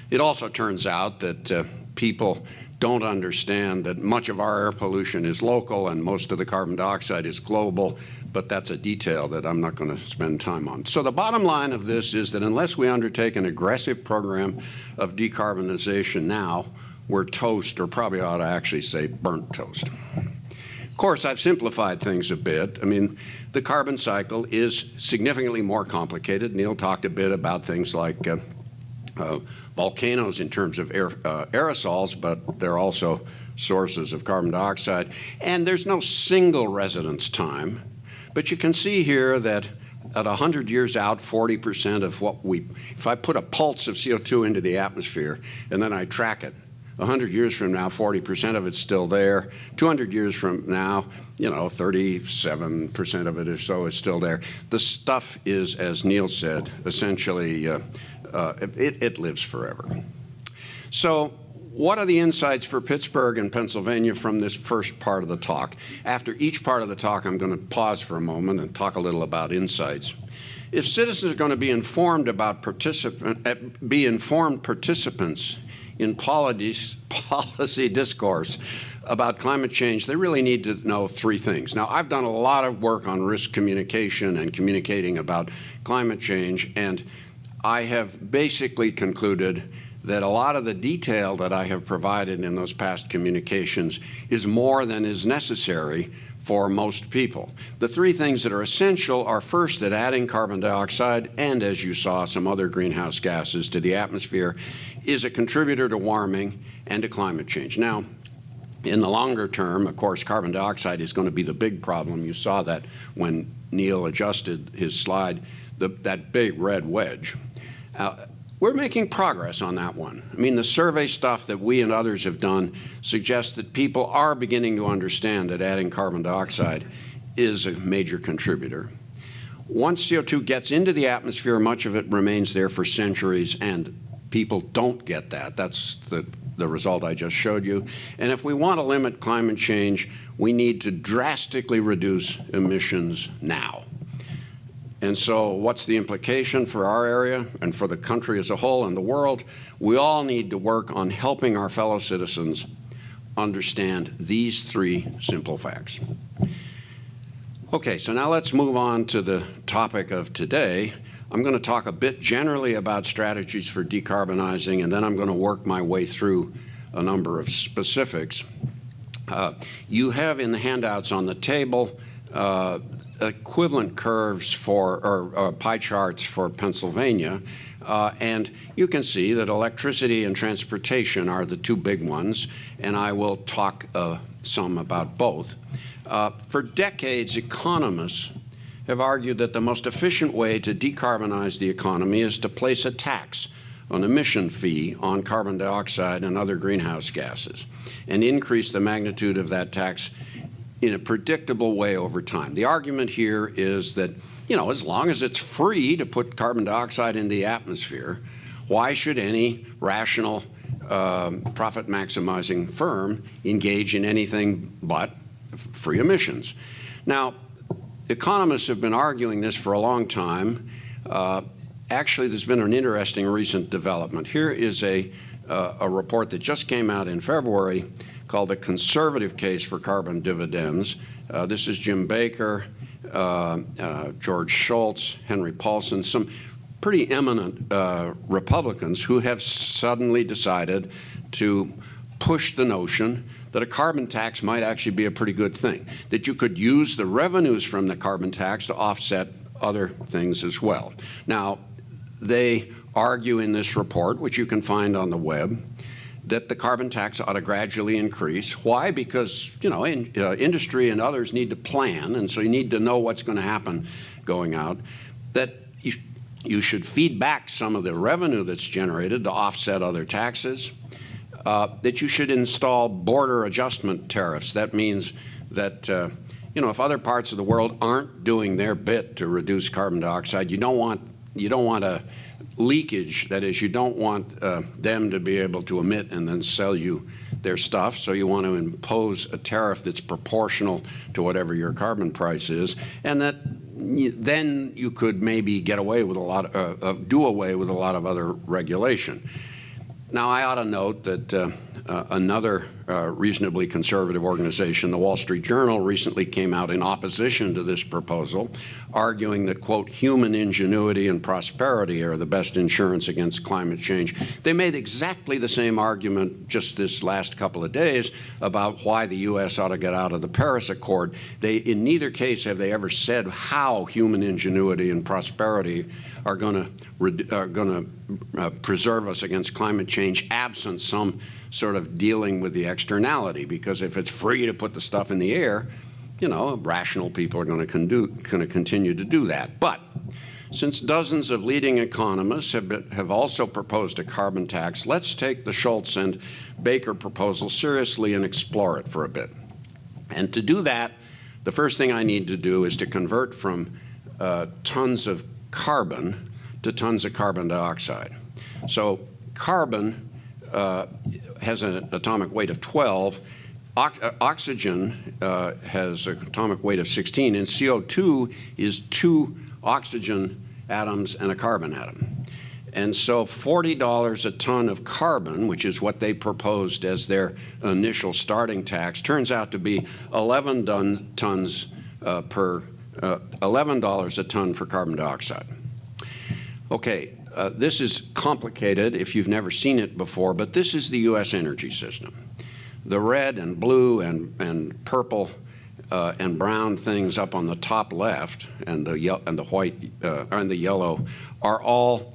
It also turns out that people don't understand that much of our air pollution is local and most of the carbon dioxide is global, but that's a detail that I'm not going to spend time on. So the bottom line of this is that unless we undertake an aggressive program of decarbonization now, we're toast, or probably ought to actually say burnt toast. Of course, I've simplified things a bit. I mean, the carbon cycle is significantly more complicated. Neil talked a bit about things like volcanoes in terms of aerosols, but they're also sources of carbon dioxide. And there's no single residence time. But you can see here that at 100 years out, 40% of what if I put a pulse of CO2 into the atmosphere and then I track it, 100 years from now, 40% of it's still there. 200 years from now, 37% of it or so is still there. The stuff is, as Neil said, essentially, it lives forever. So what are the insights for Pittsburgh and Pennsylvania from this first part of the talk? After each part of the talk, I'm going to pause for a moment and talk a little about insights. If citizens are going to be informed participants in policy discourse about climate change, they really need to know three things. Now, I've done a lot of work on risk communication and communicating about climate change, and I have basically concluded that a lot of the detail that I have provided in those past communications is more than is necessary for most people. The three things that are essential are, first, that adding carbon dioxide and, as you saw, some other greenhouse gases to the atmosphere is a contributor to warming and to climate change. Now, in the longer term, of course, carbon dioxide is going to be the big problem. You saw that when Neil adjusted his slide, that big red wedge. We're making progress on that one. I mean, the survey stuff that we and others have done suggests that people are beginning to understand that adding carbon dioxide is a major contributor. Once CO2 gets into the atmosphere, much of it remains there for centuries, and people don't get that. That's the result I just showed you. And if we want to limit climate change, we need to drastically reduce emissions now. And so what's the implication for our area and for the country as a whole and the world? We all need to work on helping our fellow citizens understand these three simple facts. Okay, so now let's move on to the topic of today. I'm going to talk a bit generally about strategies for decarbonizing, and then I'm going to work my way through a number of specifics. You have in the handouts on the table equivalent curves or pie charts for Pennsylvania, and you can see that electricity and transportation are the two big ones, and I will talk some about both. For decades, economists have argued that the most efficient way to decarbonize the economy is to place a tax, an emission fee on carbon dioxide and other greenhouse gases, and increase the magnitude of that tax in a predictable way over time. The argument here is that, as long as it's free to put carbon dioxide in the atmosphere, why should any rational profit-maximizing firm engage in anything but free emissions? Now, economists have been arguing this for a long time. Actually, there's been an interesting recent development. Here is a report that just came out in February called The Conservative Case for Carbon Dividends. This is Jim Baker, George Shultz, Henry Paulson, some pretty eminent Republicans who have suddenly decided to push the notion that a carbon tax might actually be a pretty good thing, that you could use the revenues from the carbon tax to offset other things as well. Now, they argue in this report, which you can find on the web, that the carbon tax ought to gradually increase. Why? Because, industry and others need to plan, and so you need to know what's going to happen going out, that you should feed back some of the revenue that's generated to offset other taxes, that you should install border adjustment tariffs. That means that, if other parts of the world aren't doing their bit to reduce carbon dioxide, you don't want a leakage. That is, you don't want them to be able to emit and then sell you their stuff, so you want to impose a tariff that's proportional to whatever your carbon price is, and that then you could maybe get away with a lot do away with a lot of other regulation. Now, I ought to note that another reasonably conservative organization, the Wall Street Journal, recently came out in opposition to this proposal, arguing that, quote, human ingenuity and prosperity are the best insurance against climate change. They made exactly the same argument just this last couple of days about why the U.S. ought to get out of the Paris Accord. In neither case have they ever said how human ingenuity and prosperity are going to preserve us against climate change, absent some sort of dealing with the externality. Because if it's free to put the stuff in the air, you know, rational people are going to continue to do that. But since dozens of leading economists have also proposed a carbon tax, let's take the Schultz and Baker proposal seriously and explore it for a bit. And to do that, the first thing I need to do is to convert from tons of carbon to tons of carbon dioxide. So carbon has an atomic weight of 12. Oxygen has an atomic weight of 16, and CO2 is 2 oxygen atoms and a carbon atom. And so $40 a ton of carbon, which is what they proposed as their initial starting tax, turns out to be $11 a ton for carbon dioxide. Okay, this is complicated if you've never seen it before, but this is the U.S. energy system. The red and blue and purple and brown things up on the top left, and the white and the yellow, are all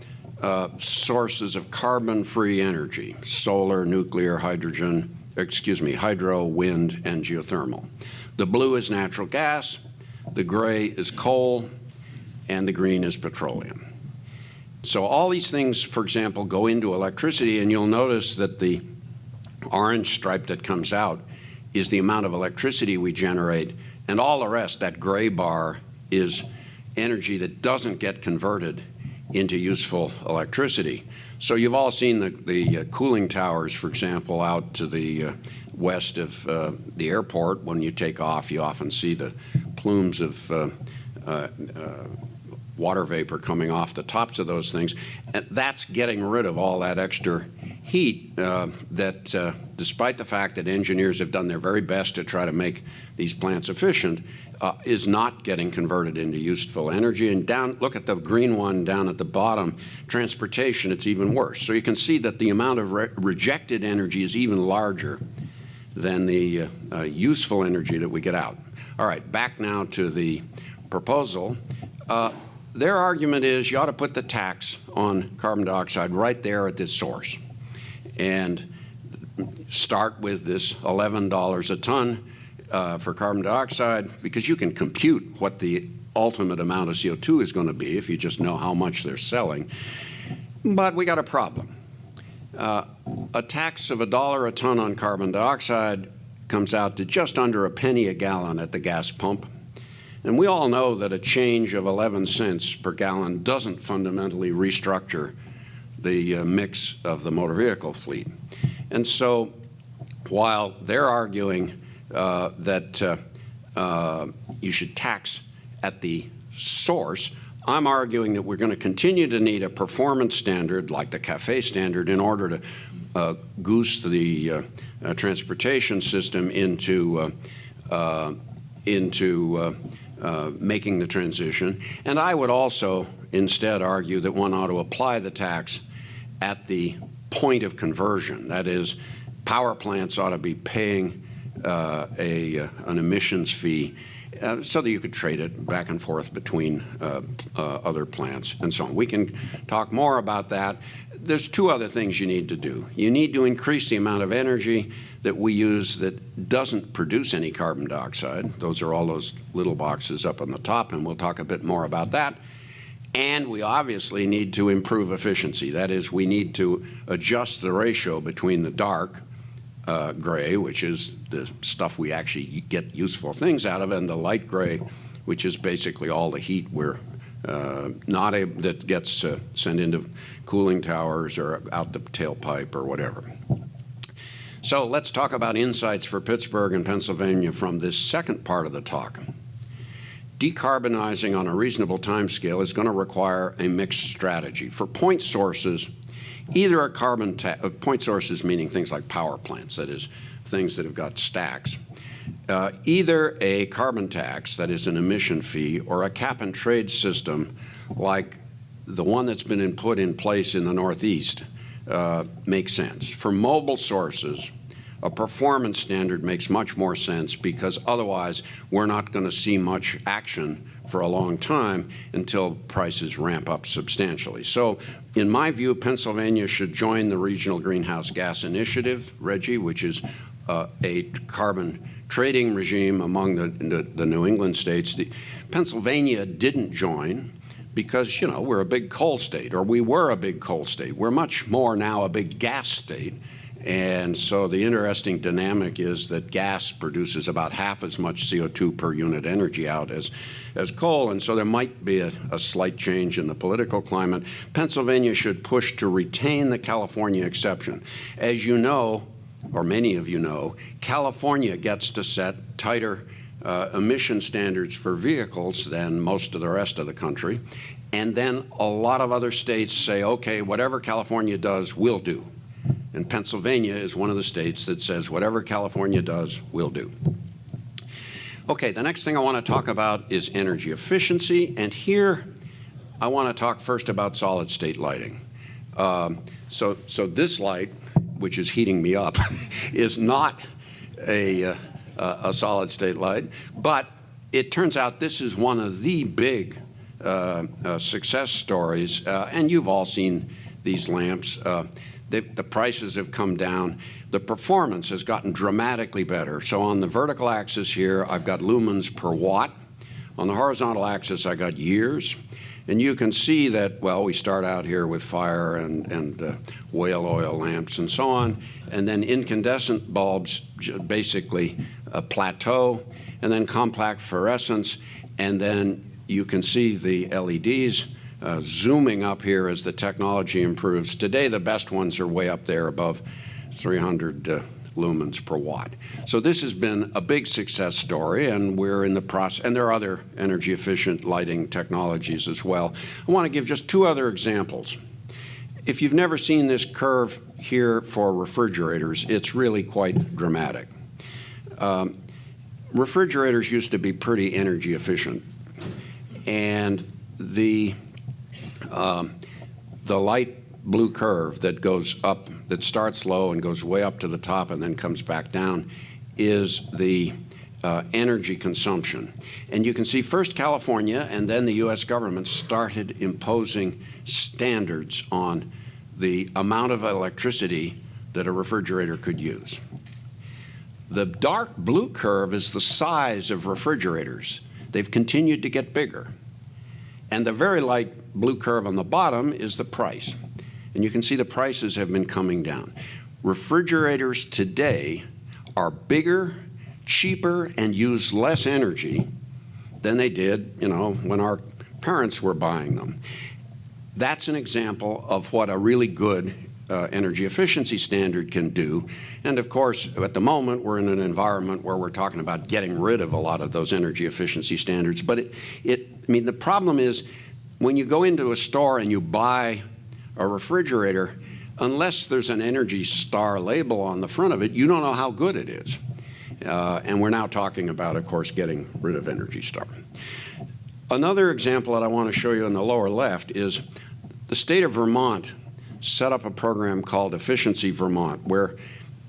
sources of carbon-free energy: solar, nuclear, hydro, wind, and geothermal. The blue is natural gas, the gray is coal, and the green is petroleum. So all these things, for example, go into electricity, and you'll notice that the orange stripe that comes out is the amount of electricity we generate, and all the rest, that gray bar, is energy that doesn't get converted into useful electricity. So you've all seen the cooling towers, for example, out to the west of the airport. When you take off, you often see the plumes of water vapor coming off the tops of those things. And that's getting rid of all that extra heat that, despite the fact that engineers have done their very best to try to make these plants efficient, is not getting converted into useful energy. And look at the green one down at the bottom, transportation, it's even worse. So you can see that the amount of rejected energy is even larger than the useful energy that we get out. All right, back now to the proposal. Their argument is you ought to put the tax on carbon dioxide right there at this source and start with this $11 a ton for carbon dioxide, because you can compute what the ultimate amount of CO2 is going to be if you just know how much they're selling. But we got a problem. A tax of $1 a ton on carbon dioxide comes out to just under a penny a gallon at the gas pump. And we all know that a change of 11 cents per gallon doesn't fundamentally restructure the mix of the motor vehicle fleet. And so while they're arguing that you should tax at the source, I'm arguing that we're going to continue to need a performance standard like the CAFE standard in order to goose the transportation system into making the transition. And I would also instead argue that one ought to apply the tax at the point of conversion. That is, power plants ought to be paying an emissions fee so that you could trade it back and forth between other plants and so on. We can talk more about that. There's two other things you need to do. You need to increase the amount of energy that we use that doesn't produce any carbon dioxide. Those are all those little boxes up on the top, and we'll talk a bit more about that. And we obviously need to improve efficiency. That is, we need to adjust the ratio between the dark gray, which is the stuff we actually get useful things out of, and the light gray, which is basically all the heat we're that gets sent into cooling towers or out the tailpipe or whatever. So let's talk about insights for Pittsburgh and Pennsylvania from this second part of the talk. Decarbonizing on a reasonable timescale is going to require a mixed strategy. For point sources, either a carbon point sources meaning things like power plants, that is, things that have got stacks, either a carbon tax, that is an emission fee, or a cap-and-trade system like the one that's been put in place in the Northeast makes sense. For mobile sources, a performance standard makes much more sense because otherwise we're not going to see much action for a long time until prices ramp up substantially. So in my view, Pennsylvania should join the Regional Greenhouse Gas Initiative, RGGI, which is a carbon trading regime among the New England states. Pennsylvania didn't join because, you know, we're a big coal state, or we were a big coal state. We're much more now a big gas state. And so the interesting dynamic is that gas produces about half as much CO2 per unit energy out as coal, and so there might be a slight change in the political climate. Pennsylvania should push to retain the California exception. As you know, or many of you know, California gets to set tighter emission standards for vehicles than most of the rest of the country, and then a lot of other states say, okay, whatever California does, we'll do. And Pennsylvania is one of the states that says whatever California does, we'll do. Okay, the next thing I want to talk about is energy efficiency, and here I want to talk first about solid state lighting. So this light, which is heating me up, is not a solid state light, but it turns out this is one of the big success stories, and you've all seen these lamps. The prices have come down. The performance has gotten dramatically better. So on the vertical axis here, I've got lumens per watt. On the horizontal axis, I got years. And you can see that, well, we start out here with fire and whale oil lamps and so on, and then incandescent bulbs basically plateau, and then compact fluorescence, and then you can see the LEDs zooming up here as the technology improves. Today, the best ones are way up there above 300 lumens per watt. So this has been a big success story, and we're in the process, and there are other energy efficient lighting technologies as well. I want to give just two other examples. If you've never seen this curve here for refrigerators, it's really quite dramatic. Refrigerators used to be pretty energy efficient, and the light blue curve that goes up, that starts low and goes way up to the top and then comes back down, is the energy consumption. And you can see first California and then the U.S. government started imposing standards on the amount of electricity that a refrigerator could use. The dark blue curve is the size of refrigerators. They've continued to get bigger. And the very light blue curve on the bottom is the price. And you can see the prices have been coming down. Refrigerators today are bigger, cheaper, and use less energy than they did, you know, when our parents were buying them. That's an example of what a really good energy efficiency standard can do. And of course, at the moment, we're in an environment where we're talking about getting rid of a lot of those energy efficiency standards. But I mean, the problem is when you go into a store and you buy a refrigerator, unless there's an Energy Star label on the front of it, you don't know how good it is. And we're now talking about, of course, getting rid of Energy Star. Another example that I want to show you in the lower left is the state of Vermont set up a program called Efficiency Vermont, where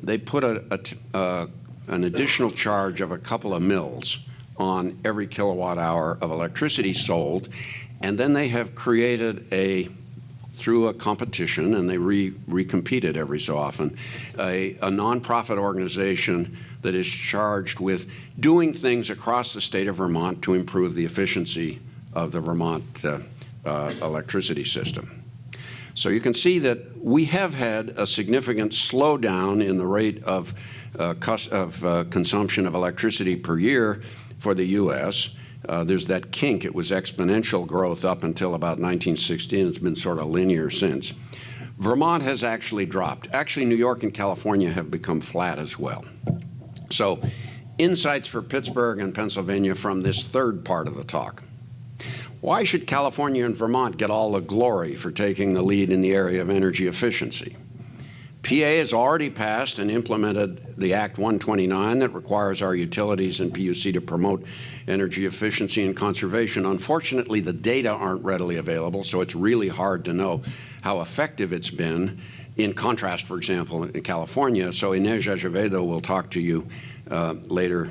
they put an additional charge of a couple of mils on every kilowatt hour of electricity sold, and then they have created through a competition, and they recompeted every so often, a nonprofit organization that is charged with doing things across the state of Vermont to improve the efficiency of the Vermont electricity system. So you can see that we have had a significant slowdown in the rate of consumption of electricity per year for the U.S. There's that kink. It was exponential growth up until about 1960, and it's been sort of linear since. Vermont has actually dropped. Actually, New York and California have become flat as well. So, insights for Pittsburgh and Pennsylvania from this third part of the talk. Why should California and Vermont get all the glory for taking the lead in the area of energy efficiency? PA has already passed and implemented the Act 129 that requires our utilities and PUC to promote energy efficiency and conservation. Unfortunately, the data aren't readily available, so it's really hard to know how effective it's been. In contrast, for example, in California. So Inés Azevedo will talk to you later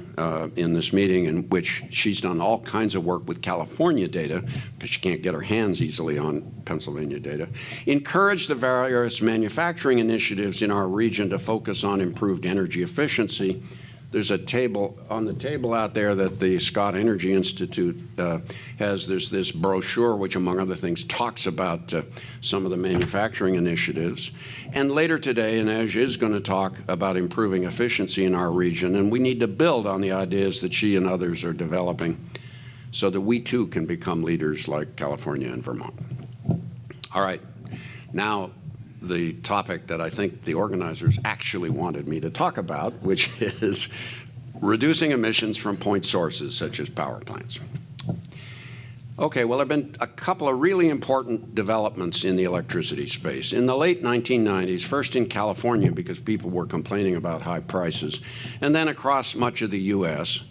in this meeting, in which she's done all kinds of work with California data because she can't get her hands easily on Pennsylvania data. Encourage the various manufacturing initiatives in our region to focus on improved energy efficiency. There's a table on the table out there that the Scott Energy Institute has. There's this brochure, which among other things talks about some of the manufacturing initiatives. And later today, Inés is going to talk about improving efficiency in our region, and we need to build on the ideas that she and others are developing so that we too can become leaders like California and Vermont. All right, now the topic that I think the organizers actually wanted me to talk about, which is reducing emissions from point sources such as power plants. Okay, well, there have been a couple of really important developments in the electricity space. In the late 1990s, first in California because people were complaining about high prices, and then across much of the U.S.,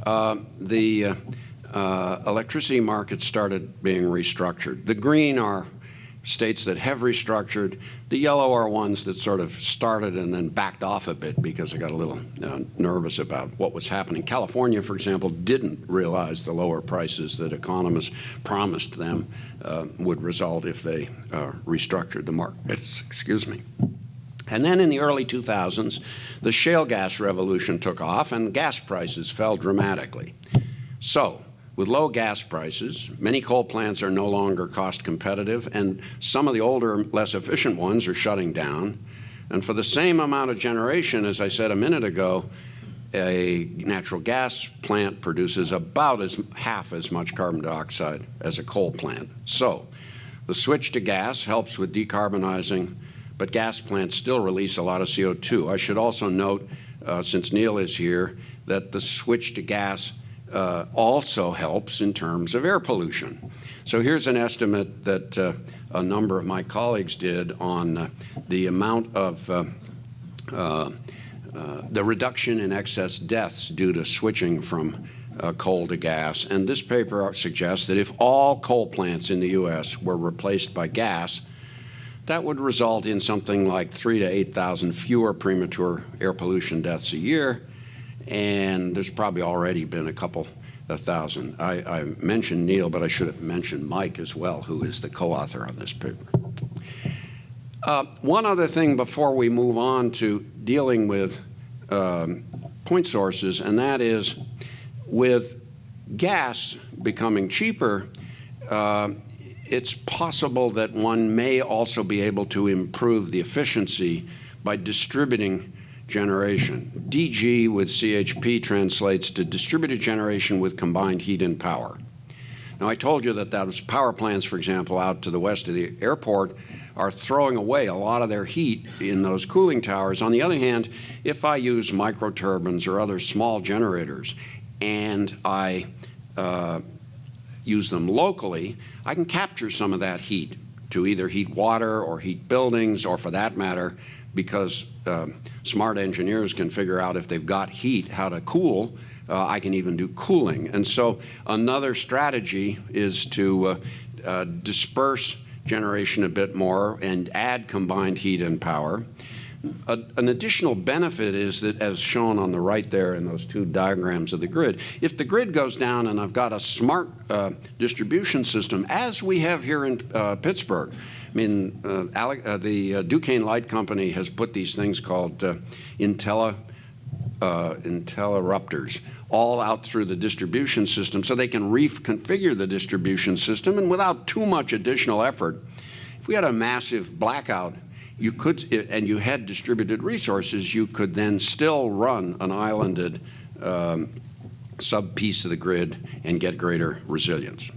the electricity markets started being restructured. The green are states that have restructured. The yellow are ones that sort of started and then backed off a bit because they got a little nervous about what was happening. California, for example, didn't realize the lower prices that economists promised them would result if they restructured the markets. Excuse me. And then in the early 2000s, the shale gas revolution took off and gas prices fell dramatically. So, with low gas prices, many coal plants are no longer cost competitive, and some of the older, less efficient ones are shutting down. And for the same amount of generation, as I said a minute ago, a natural gas plant produces about half as much carbon dioxide as a coal plant. So the switch to gas helps with decarbonizing, but gas plants still release a lot of CO2. I should also note, since Neil is here, that the switch to gas also helps in terms of air pollution. So here's an estimate that a number of my colleagues did on the amount of the reduction in excess deaths due to switching from coal to gas. And this paper suggests that if all coal plants in the U.S. were replaced by gas, that would result in something like 3,000 to 8,000 fewer premature air pollution deaths a year. And there's probably already been a couple of thousand. I mentioned Neil, but I should have mentioned Mike as well, who is the co-author on this paper. One other thing before we move on to dealing with point sources, and that is with gas becoming cheaper, it's possible that one may also be able to improve the efficiency by distributing generation. DG with CHP translates to distributed generation with combined heat and power. Now, I told you that those power plants, for example, out to the west of the airport are throwing away a lot of their heat in those cooling towers. On the other hand, if I use microturbines or other small generators and I use them locally, I can capture some of that heat to either heat water or heat buildings, or for that matter, because smart engineers can figure out if they've got heat, how to cool. I can even do cooling. And so another strategy is to disperse generation a bit more and add combined heat and power. An additional benefit is that, as shown on the right there in those two diagrams of the grid, if the grid goes down and I've got a smart distribution system, as we have here in Pittsburgh. I mean, the Duquesne Light Company has put these things called interrupters all out through the distribution system so they can reconfigure the distribution system, and without too much additional effort. If we had a massive blackout, you could, and you had distributed resources, you could then still run an islanded sub-piece of the grid and get greater resilience.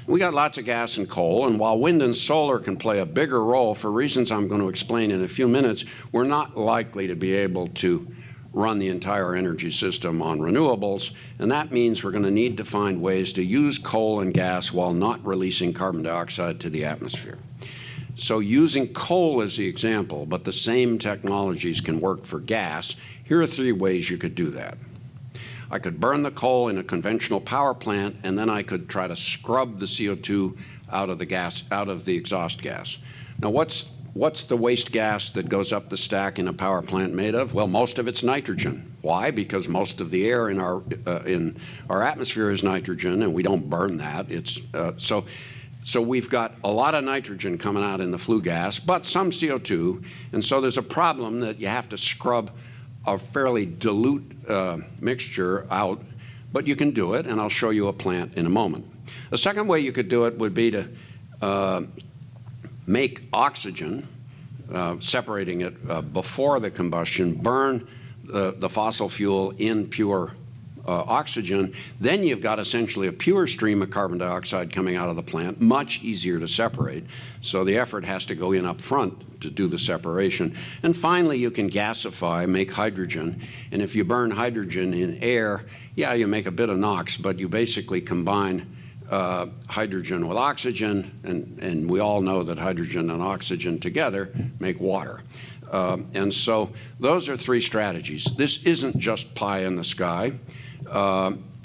We got lots of gas and coal, and while wind and solar can play a bigger role for reasons I'm going to explain in a few minutes, we're not likely to be able to run the entire energy system on renewables, and that means we're going to need to find ways to use coal and gas while not releasing carbon dioxide to the atmosphere. So using coal as the example, but the same technologies can work for gas, here are 3 ways you could do that. I could burn the coal in a conventional power plant, and then I could try to scrub the CO2 out of the exhaust gas. Now, what's the waste gas that goes up the stack in a power plant made of? Well, most of it's nitrogen. Why? Because most of the air in our atmosphere is nitrogen, and we don't burn that. So we've got a lot of nitrogen coming out in the flue gas, but some CO2, and so there's a problem that you have to scrub a fairly dilute mixture out, but you can do it, and I'll show you a plant in a moment. The second way you could do it would be to make oxygen, separating it before the combustion, burn the fossil fuel in pure oxygen. Then you've got essentially a pure stream of carbon dioxide coming out of the plant, much easier to separate. So the effort has to go in up front to do the separation. And finally, you can gasify, make hydrogen. And if you burn hydrogen in air, yeah, you make a bit of NOx, but you basically combine hydrogen with oxygen, and we all know that hydrogen and oxygen together make water. And so those are 3 strategies. This isn't just pie in the sky.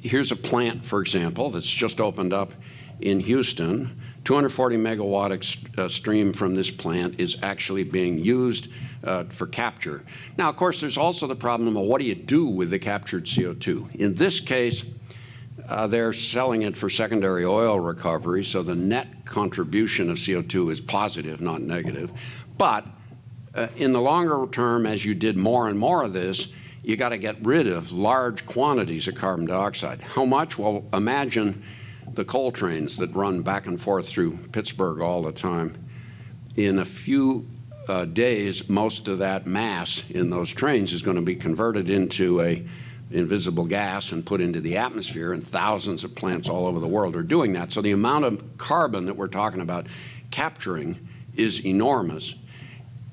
Here's a plant, for example, that's just opened up in Houston. 240 megawatt stream from this plant is actually being used for capture. Now, of course, there's also the problem of what do you do with the captured CO2? In this case, they're selling it for secondary oil recovery, so the net contribution of CO2 is positive, not negative. But in the longer term, as you did more and more of this, you got to get rid of large quantities of carbon dioxide. How much? Well, imagine the coal trains that run back and forth through Pittsburgh all the time. In a few days, most of that mass in those trains is going to be converted into a invisible gas and put into the atmosphere, and thousands of plants all over the world are doing that. So the amount of carbon that we're talking about capturing is enormous.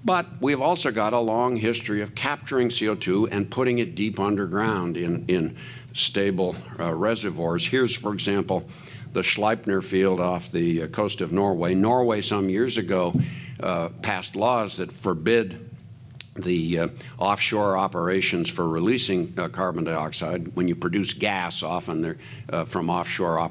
But we've also got a long history of capturing CO2 and putting it deep underground in stable reservoirs. Here's, for example, the Sleipner field off the coast of Norway. Norway, some years ago, passed laws that forbid the offshore operations for releasing carbon dioxide. When you produce gas, often they're from offshore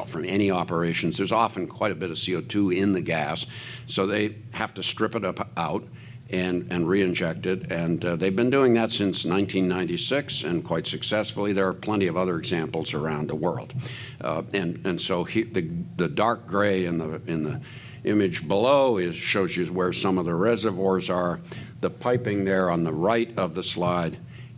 from any operations, there's often quite a bit of CO2 in the gas, so they have to strip it out and re-inject it, and they've been doing that since 1996 and quite successfully. There are plenty of other examples around the world, and so the dark gray in the image below shows you where some of the reservoirs are. The piping there on the right of the slide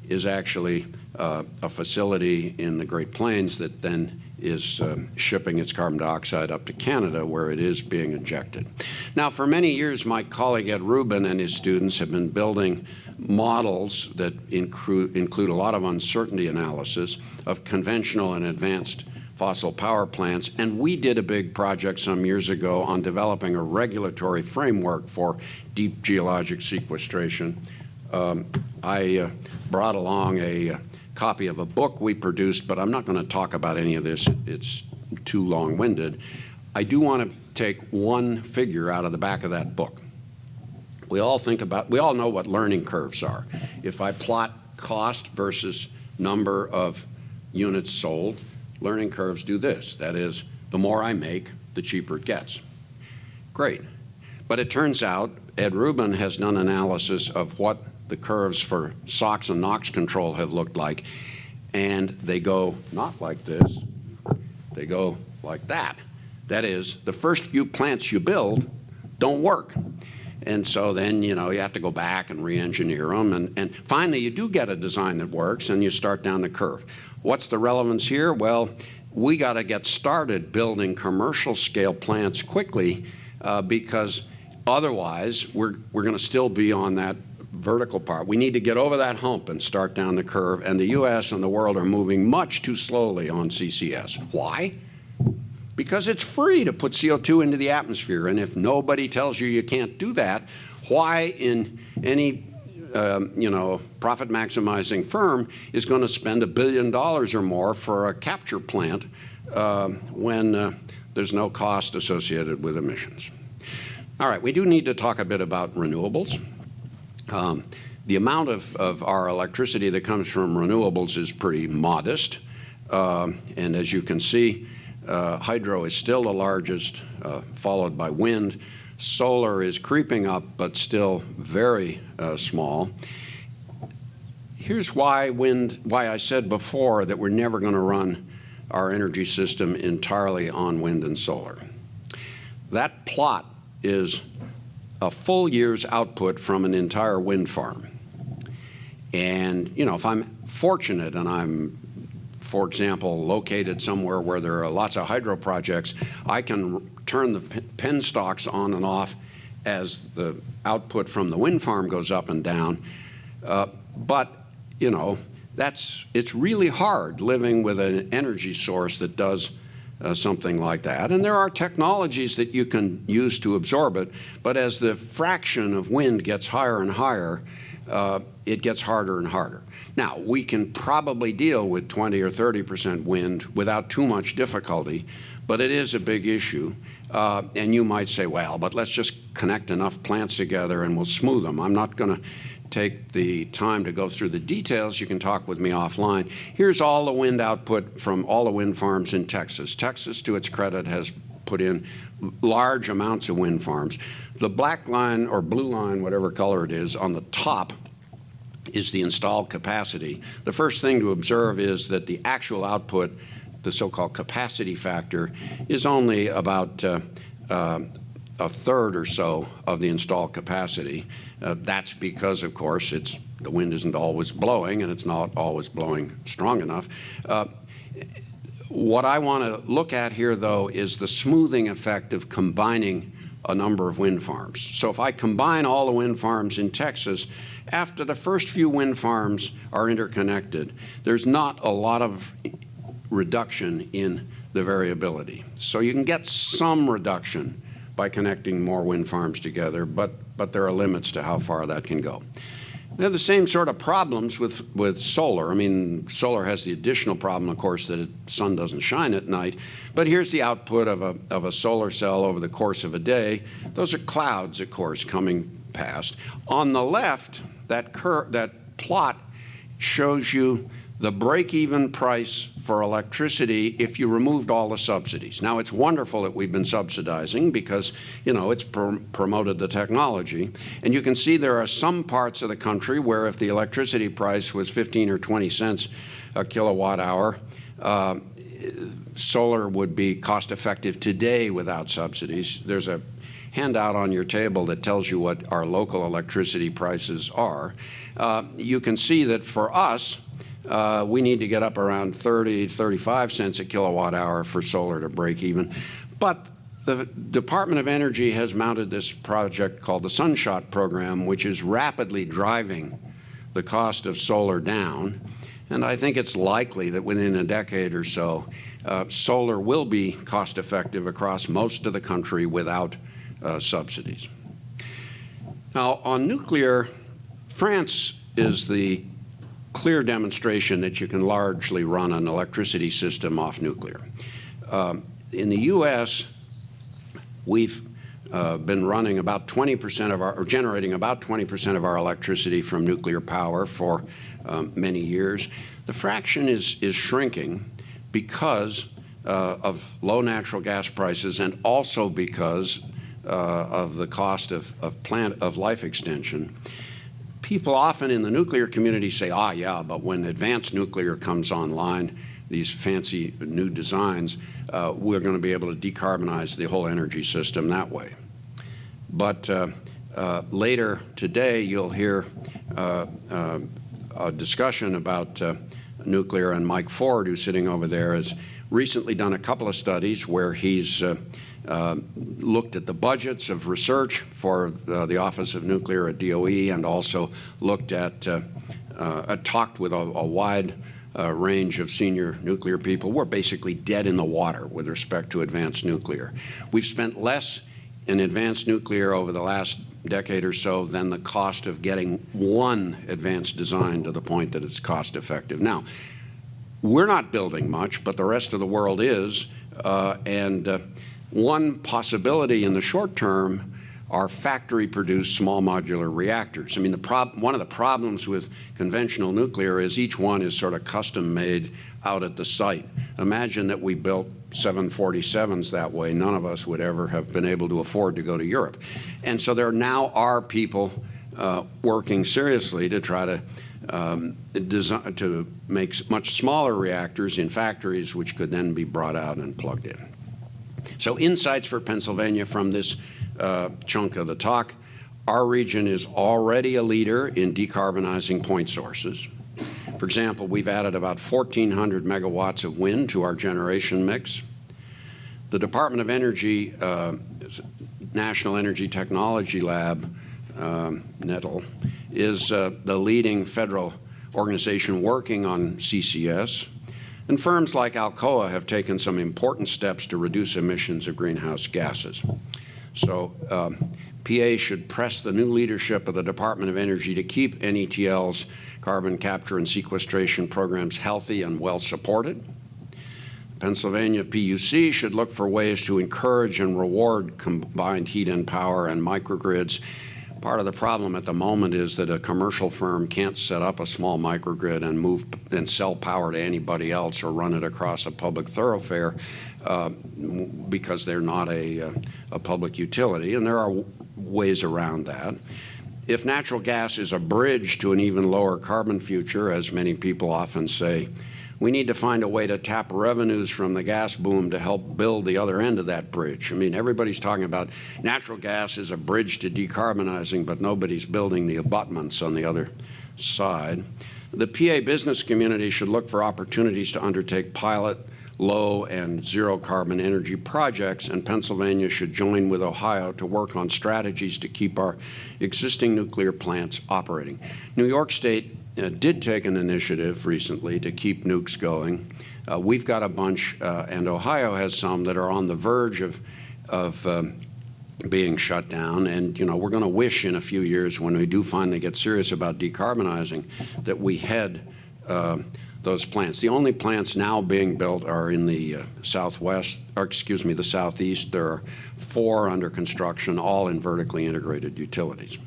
is actually a facility in the Great Plains that then is shipping its carbon dioxide up to Canada, where it is being injected. Now, for many years, my colleague Ed Rubin and his students have been building models that include a lot of uncertainty analysis of conventional and advanced fossil power plants, and we did a big project some years ago on developing a regulatory framework for deep geologic sequestration. I brought along a copy of a book we produced, but I'm not going to talk about any of this. It's too long-winded. I do want to take one figure out of the back of that book. We all know what learning curves are. If I plot cost versus number of units sold, learning curves do this. That is, the more I make, the cheaper it gets. Great. But it turns out Ed Rubin has done analysis of what the curves for SOx and NOx control have looked like, and they go not like this, they go like that. That is, the first few plants you build don't work. And so then, you have to go back and re-engineer them, and finally you do get a design that works, and you start down the curve. What's the relevance here? Well, we got to get started building commercial scale plants quickly because otherwise we're going to still be on that vertical part. We need to get over that hump and start down the curve, and the U.S. and the world are moving much too slowly on CCS. Why? because it's free to put CO2 into the atmosphere. And if nobody tells you you can't do that, why in any profit maximizing firm is going to spend $1 billion or more for a capture plant when there's no cost associated with emissions? All right, we do need to talk a bit about renewables. The amount of our electricity that comes from renewables is pretty modest. And as you can see, hydro is still the largest, followed by wind. Solar is creeping up, but still very small. Here's why I said before that we're never going to run our energy system entirely on wind and solar. That plot is a full year's output from an entire wind farm. And, if I'm fortunate and I'm, for example, located somewhere where there are lots of hydro projects, I can turn the pen stalks on and off as the output from the wind farm goes up and down. But, it's really hard living with an energy source that does something like that. And there are technologies that you can use to absorb it, but as the fraction of wind gets higher and higher, it gets harder and harder. Now, we can probably deal with 20 or 30% wind without too much difficulty, but it is a big issue. And you might say, well, but let's just connect enough plants together and we'll smooth them. I'm not going to take the time to go through the details. You can talk with me offline. Here's all the wind output from all the wind farms in Texas. Texas, to its credit, has put in large amounts of wind farms. The black line or blue line, whatever color it is, on the top is the installed capacity. The first thing to observe is that the actual output, the so-called capacity factor, is only about a third or so of the installed capacity. That's because, of course, the wind isn't always blowing, and it's not always blowing strong enough. What I want to look at here, though, is the smoothing effect of combining a number of wind farms. So if I combine all the wind farms in Texas, after the first few wind farms are interconnected, there's not a lot of reduction in the variability. So you can get some reduction by connecting more wind farms together, but there are limits to how far that can go. They have the same sort of problems with solar. I mean, solar has the additional problem, of course, that the sun doesn't shine at night. But here's the output of a solar cell over the course of a day. Those are clouds, of course, coming past. On the left, that plot shows you the break-even price for electricity if you removed all the subsidies. Now, it's wonderful that we've been subsidizing because, it's promoted the technology. And you can see there are some parts of the country where if the electricity price was 15 or 20 cents a kilowatt hour, solar would be cost-effective today without subsidies. There's a handout on your table that tells you what our local electricity prices are. You can see that for us, we need to get up around 30, 35 cents a kilowatt hour for solar to break even. But the Department of Energy has mounted this project called the Sunshot Program, which is rapidly driving the cost of solar down. And I think it's likely that within a decade or so, solar will be cost effective across most of the country without subsidies. Now, on nuclear, France is the clear demonstration that you can largely run an electricity system off nuclear. In the U.S., we've been running about 20% of or generating about 20% of our electricity from nuclear power for many years. The fraction is shrinking because of low natural gas prices and also because of the cost of life extension. People often in the nuclear community say, yeah, but when advanced nuclear comes online, these fancy new designs, we're going to be able to decarbonize the whole energy system that way. But later today, you'll hear a discussion about nuclear, and Mike Ford, who's sitting over there, has recently done a couple of studies where he's looked at the budgets of research for the Office of Nuclear at DOE, and also looked at, talked with a wide range of senior nuclear people, we're basically dead in the water with respect to advanced nuclear. We've spent less in advanced nuclear over the last decade or so than the cost of getting one advanced design to the point that it's cost effective. Now, we're not building much, but the rest of the world is, one possibility in the short term are factory-produced small modular reactors. I mean, one of the problems with conventional nuclear is each one is sort of custom-made out at the site. Imagine that we built 747s that way. None of us would ever have been able to afford to go to Europe. And so there now are people working seriously to try to design, to make much smaller reactors in factories which could then be brought out and plugged in. So insights for Pennsylvania from this chunk of the talk. Our region is already a leader in decarbonizing point sources. For example, we've added about 1,400 megawatts of wind to our generation mix. The Department of Energy National Energy Technology Lab, NETL, is the leading federal organization working on CCS. And firms like Alcoa have taken some important steps to reduce emissions of greenhouse gases. So PA should press the new leadership of the Department of Energy to keep NETL's carbon capture and sequestration programs healthy and well supported. Pennsylvania PUC should look for ways to encourage and reward combined heat and power and microgrids. Part of the problem at the moment is that a commercial firm can't set up a small microgrid and move and sell power to anybody else or run it across a public thoroughfare because they're not a public utility, and there are ways around that. If natural gas is a bridge to an even lower carbon future, as many people often say, we need to find a way to tap revenues from the gas boom to help build the other end of that bridge. I mean, everybody's talking about natural gas as a bridge to decarbonizing, but nobody's building the abutments on the other side. The PA business community should look for opportunities to undertake pilot, low and zero carbon energy projects, and Pennsylvania should join with Ohio to work on strategies to keep our existing nuclear plants operating. New York State did take an initiative recently to keep nukes going. We've got a bunch, and Ohio has some that are on the verge of being shut down. And we're going to wish in a few years, when we do finally get serious about decarbonizing, that we had those plants. The only plants now being built are in the the southeast. There are 4 under construction, all in vertically integrated utilities.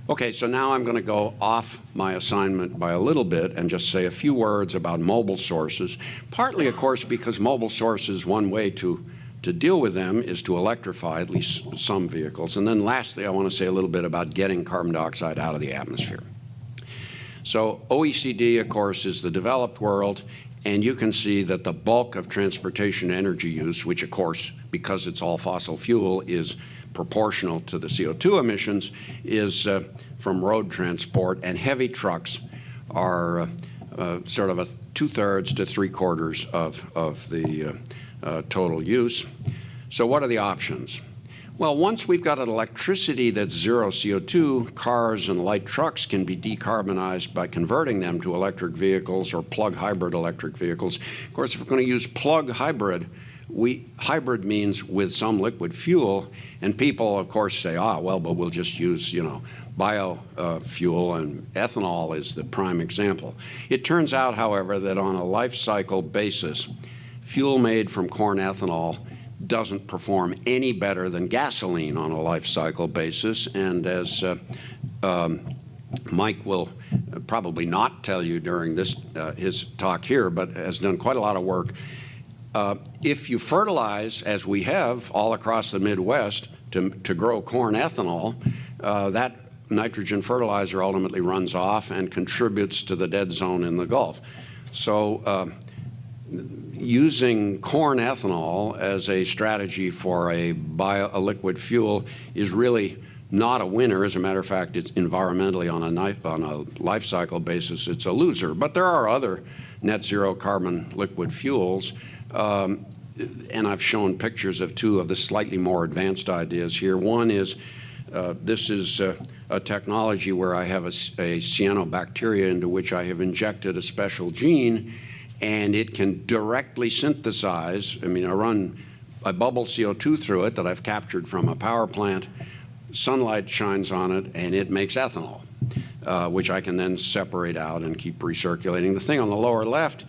Okay, so now I'm going to go off my assignment by a little bit and just say a few words about mobile sources, partly, of course, because mobile sources, one way to deal with them is to electrify at least some vehicles. And then lastly, I want to say a little bit about getting carbon dioxide out of the atmosphere. So OECD, of course, is the developed world, and you can see that the bulk of transportation energy use, which, of course, because it's all fossil fuel, is proportional to the CO2 emissions, is from road transport, and heavy trucks are sort of a 2/3 to 3/4 of the total use. So what are the options? Well, once we've got an electricity that's zero CO2, cars and light trucks can be decarbonized by converting them to electric vehicles or plug hybrid electric vehicles. Of course, if we're going to use plug hybrid, hybrid means with some liquid fuel, and people, of course, say, well, but we'll just use, biofuel, and ethanol is the prime example. It turns out, however, that on a life cycle basis, fuel made from corn ethanol doesn't perform any better than gasoline on a life cycle basis. And as Mike will probably not tell you during his talk here, but has done quite a lot of work, if you fertilize, as we have all across the Midwest, to grow corn ethanol, that nitrogen fertilizer ultimately runs off and contributes to the dead zone in the Gulf. So using corn ethanol as a strategy for a liquid fuel is really not a winner. As a matter of fact, it's environmentally on a life cycle basis, it's a loser. But there are other net zero carbon liquid fuels, and I've shown pictures of 2 of the slightly more advanced ideas here. One is this is a technology where I have a cyanobacteria into which I have injected a special gene, and it can directly synthesize. I mean, I bubble CO2 through it that I've captured from a power plant. Sunlight shines on it, and it makes ethanol, which I can then separate out and keep recirculating. The thing on the lower left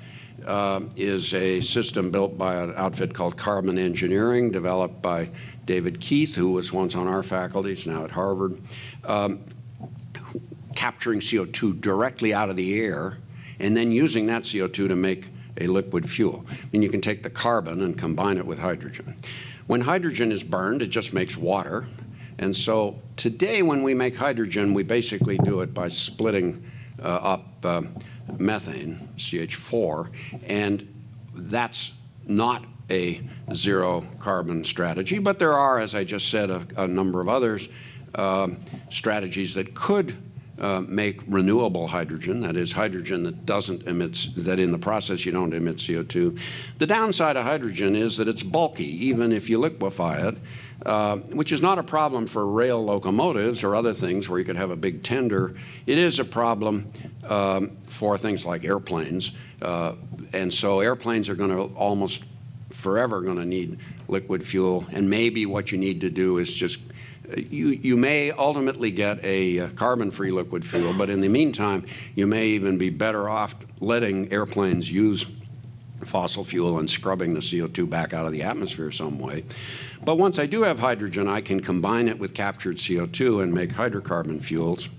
is a system built by an outfit called Carbon Engineering, developed by David Keith, who was once on our faculty, he's now at Harvard, capturing CO2 directly out of the air and then using that CO2 to make a liquid fuel. I mean, you can take the carbon and combine it with hydrogen. When hydrogen is burned, it just makes water. And so today when we make hydrogen, we basically do it by splitting up methane, CH4, and that's not a zero carbon strategy, but there are, as I just said, a number of others strategies that could make renewable hydrogen, that is hydrogen that doesn't emit, that in the process you don't emit CO2. The downside of hydrogen is that it's bulky, even if you liquefy it, which is not a problem for rail locomotives or other things where you could have a big tender. It is a problem for things like airplanes. And so airplanes are going to almost forever going to need liquid fuel. And maybe what you need to do is just, you may ultimately get a carbon-free liquid fuel, but in the meantime, you may even be better off letting airplanes use fossil fuel and scrubbing the CO2 back out of the atmosphere some way. But once I do have hydrogen, I can combine it with captured CO2 and make hydrocarbon fuels.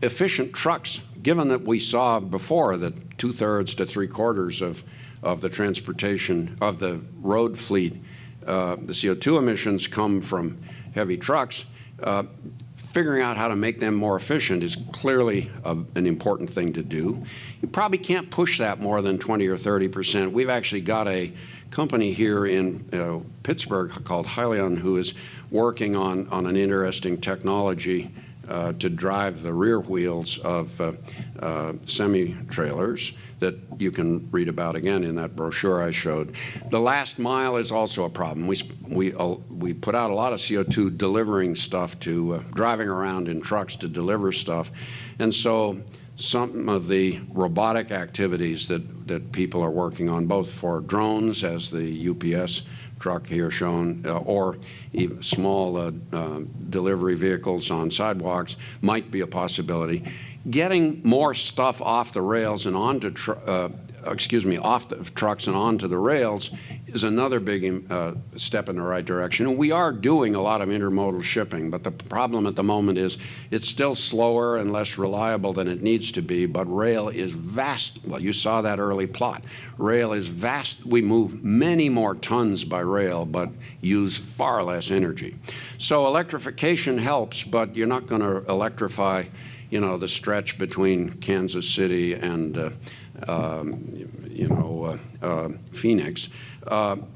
Efficient trucks, given that we saw before that 2/3 to 3/4 of the transportation, of the road fleet, the CO2 emissions come from heavy trucks, figuring out how to make them more efficient is clearly an important thing to do. You probably can't push that more than 20 or 30%. We've actually got a company here in Pittsburgh called Hyliion who is working on an interesting technology to drive the rear wheels of semi-trailers that you can read about again in that brochure I showed. The last mile is also a problem. We put out a lot of CO2 delivering stuff to, driving around in trucks to deliver stuff. And so some of the robotic activities that people are working on, both for drones, as the UPS truck here shown, or even small delivery vehicles on sidewalks might be a possibility. Getting more stuff off the rails and onto off the trucks and onto the rails is another big step in the right direction. And we are doing a lot of intermodal shipping, but the problem at the moment is it's still slower and less reliable than it needs to be, but rail is vast. Well, you saw that early plot. Rail is vast. We move many more tons by rail, but use far less energy. So electrification helps, but you're not going to electrify, you know, the stretch between Kansas City and Phoenix,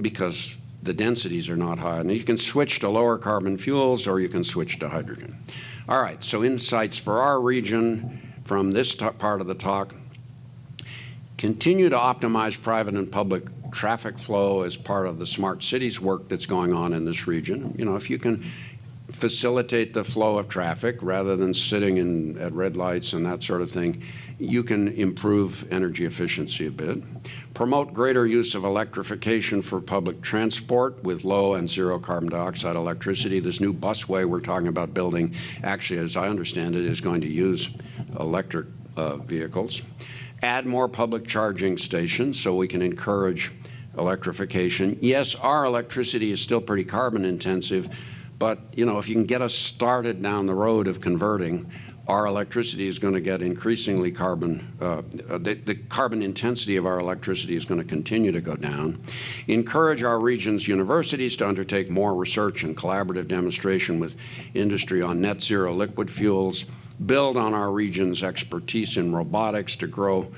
because the densities are not high. And you can switch to lower carbon fuels or you can switch to hydrogen. All right, so insights for our region from this part of the talk. Continue to optimize private and public traffic flow as part of the smart cities work that's going on in this region. You know, if you can facilitate the flow of traffic rather than sitting at red lights and that sort of thing, you can improve energy efficiency a bit. Promote greater use of electrification for public transport with low and zero carbon dioxide electricity. This new busway we're talking about building, actually, as I understand it, is going to use electric vehicles. Add more public charging stations so we can encourage electrification. Yes, our electricity is still pretty carbon intensive, but you know, if you can get us started down the road of converting, our electricity is going to get increasingly the carbon intensity of our electricity is going to continue to go down. Encourage our region's universities to undertake more research and collaborative demonstration with industry on net zero liquid fuels. Build on our region's expertise in robotics to grow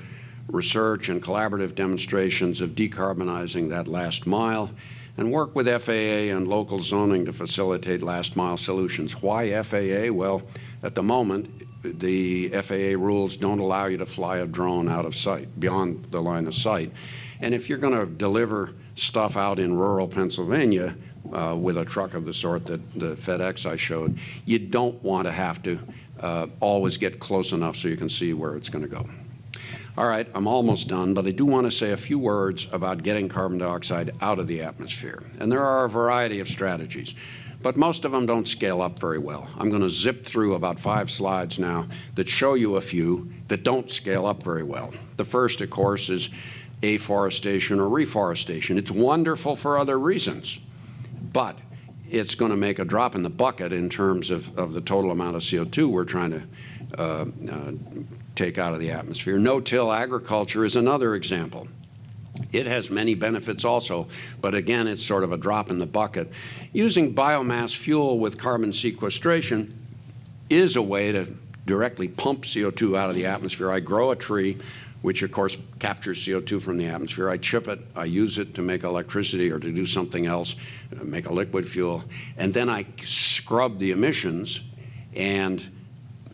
research and collaborative demonstrations of decarbonizing that last mile. And work with FAA and local zoning to facilitate last mile solutions. Why FAA? Well, at the moment, the FAA rules don't allow you to fly a drone out of sight, beyond the line of sight. And if you're going to deliver stuff out in rural Pennsylvania, with a truck of the sort that the FedEx I showed, you don't want to have to always get close enough so you can see where it's going to go. All right, I'm almost done, but I do want to say a few words about getting carbon dioxide out of the atmosphere. And there are a variety of strategies, but most of them don't scale up very well. I'm going to zip through about 5 slides now that show you a few that don't scale up very well. The first, of course, is afforestation or reforestation. It's wonderful for other reasons, but it's going to make a drop in the bucket in terms of the total amount of CO2 we're trying to take out of the atmosphere. No-till agriculture is another example. It has many benefits also, but again, it's sort of a drop in the bucket. Using biomass fuel with carbon sequestration is a way to directly pump CO2 out of the atmosphere. I grow a tree, which of course captures CO2 from the atmosphere. I chip it, I use it to make electricity or to do something else, make a liquid fuel, and then I scrub the emissions and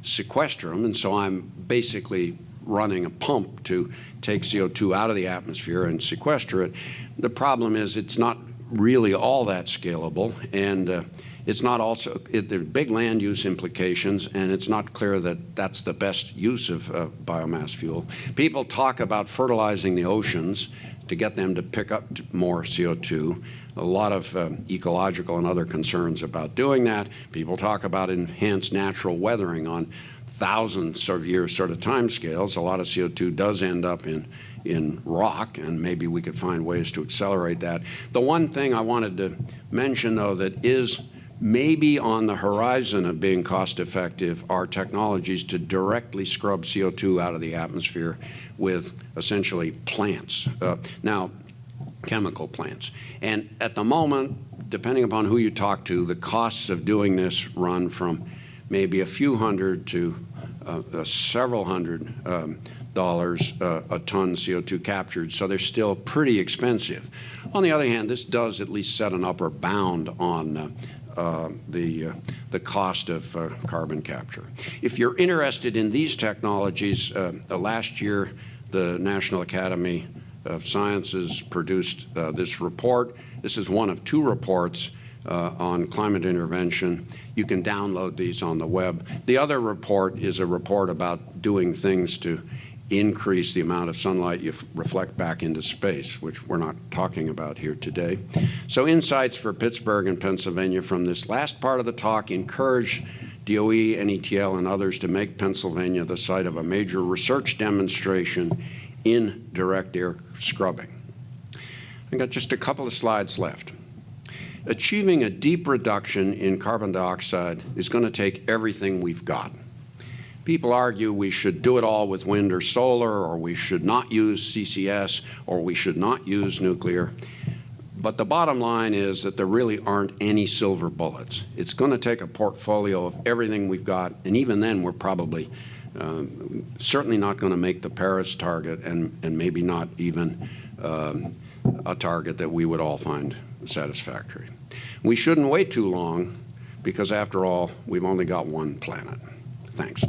sequester them, and so I'm basically running a pump to take CO2 out of the atmosphere and sequester it. The problem is it's not really all that scalable, and it's not also, there are big land use implications, and it's not clear that that's the best use of biomass fuel. People talk about fertilizing the oceans to get them to pick up more CO2. A lot of ecological and other concerns about doing that. People talk about enhanced natural weathering on thousands of years sort of time scales. A lot of CO2 does end up in rock, and maybe we could find ways to accelerate that. The one thing I wanted to mention, though, that is maybe on the horizon of being cost effective are technologies to directly scrub CO2 out of the atmosphere with essentially plants. Now, chemical plants. And at the moment, depending upon who you talk to, the costs of doing this run from maybe a few hundred to several hundred dollars a ton CO2 captured, so they're still pretty expensive. On the other hand, this does at least set an upper bound on the cost of carbon capture. If you're interested in these technologies, last year the National Academy of Sciences produced this report. This is one of 2 reports on climate intervention. You can download these on the web. The other report is a report about doing things to increase the amount of sunlight you reflect back into space, which we're not talking about here today. So insights for Pittsburgh and Pennsylvania from this last part of the talk: encourage DOE, NETL, and others to make Pennsylvania the site of a major research demonstration in direct air scrubbing. I've got just a couple of slides left. Achieving a deep reduction in carbon dioxide is going to take everything we've got. People argue we should do it all with wind or solar, or we should not use CCS, or we should not use nuclear. But the bottom line is that there really aren't any silver bullets. It's going to take a portfolio of everything we've got, and even then we're probably certainly not going to make the Paris target, and maybe not even a target that we would all find satisfactory. We shouldn't wait too long, because after all, we've only got one planet. Thanks.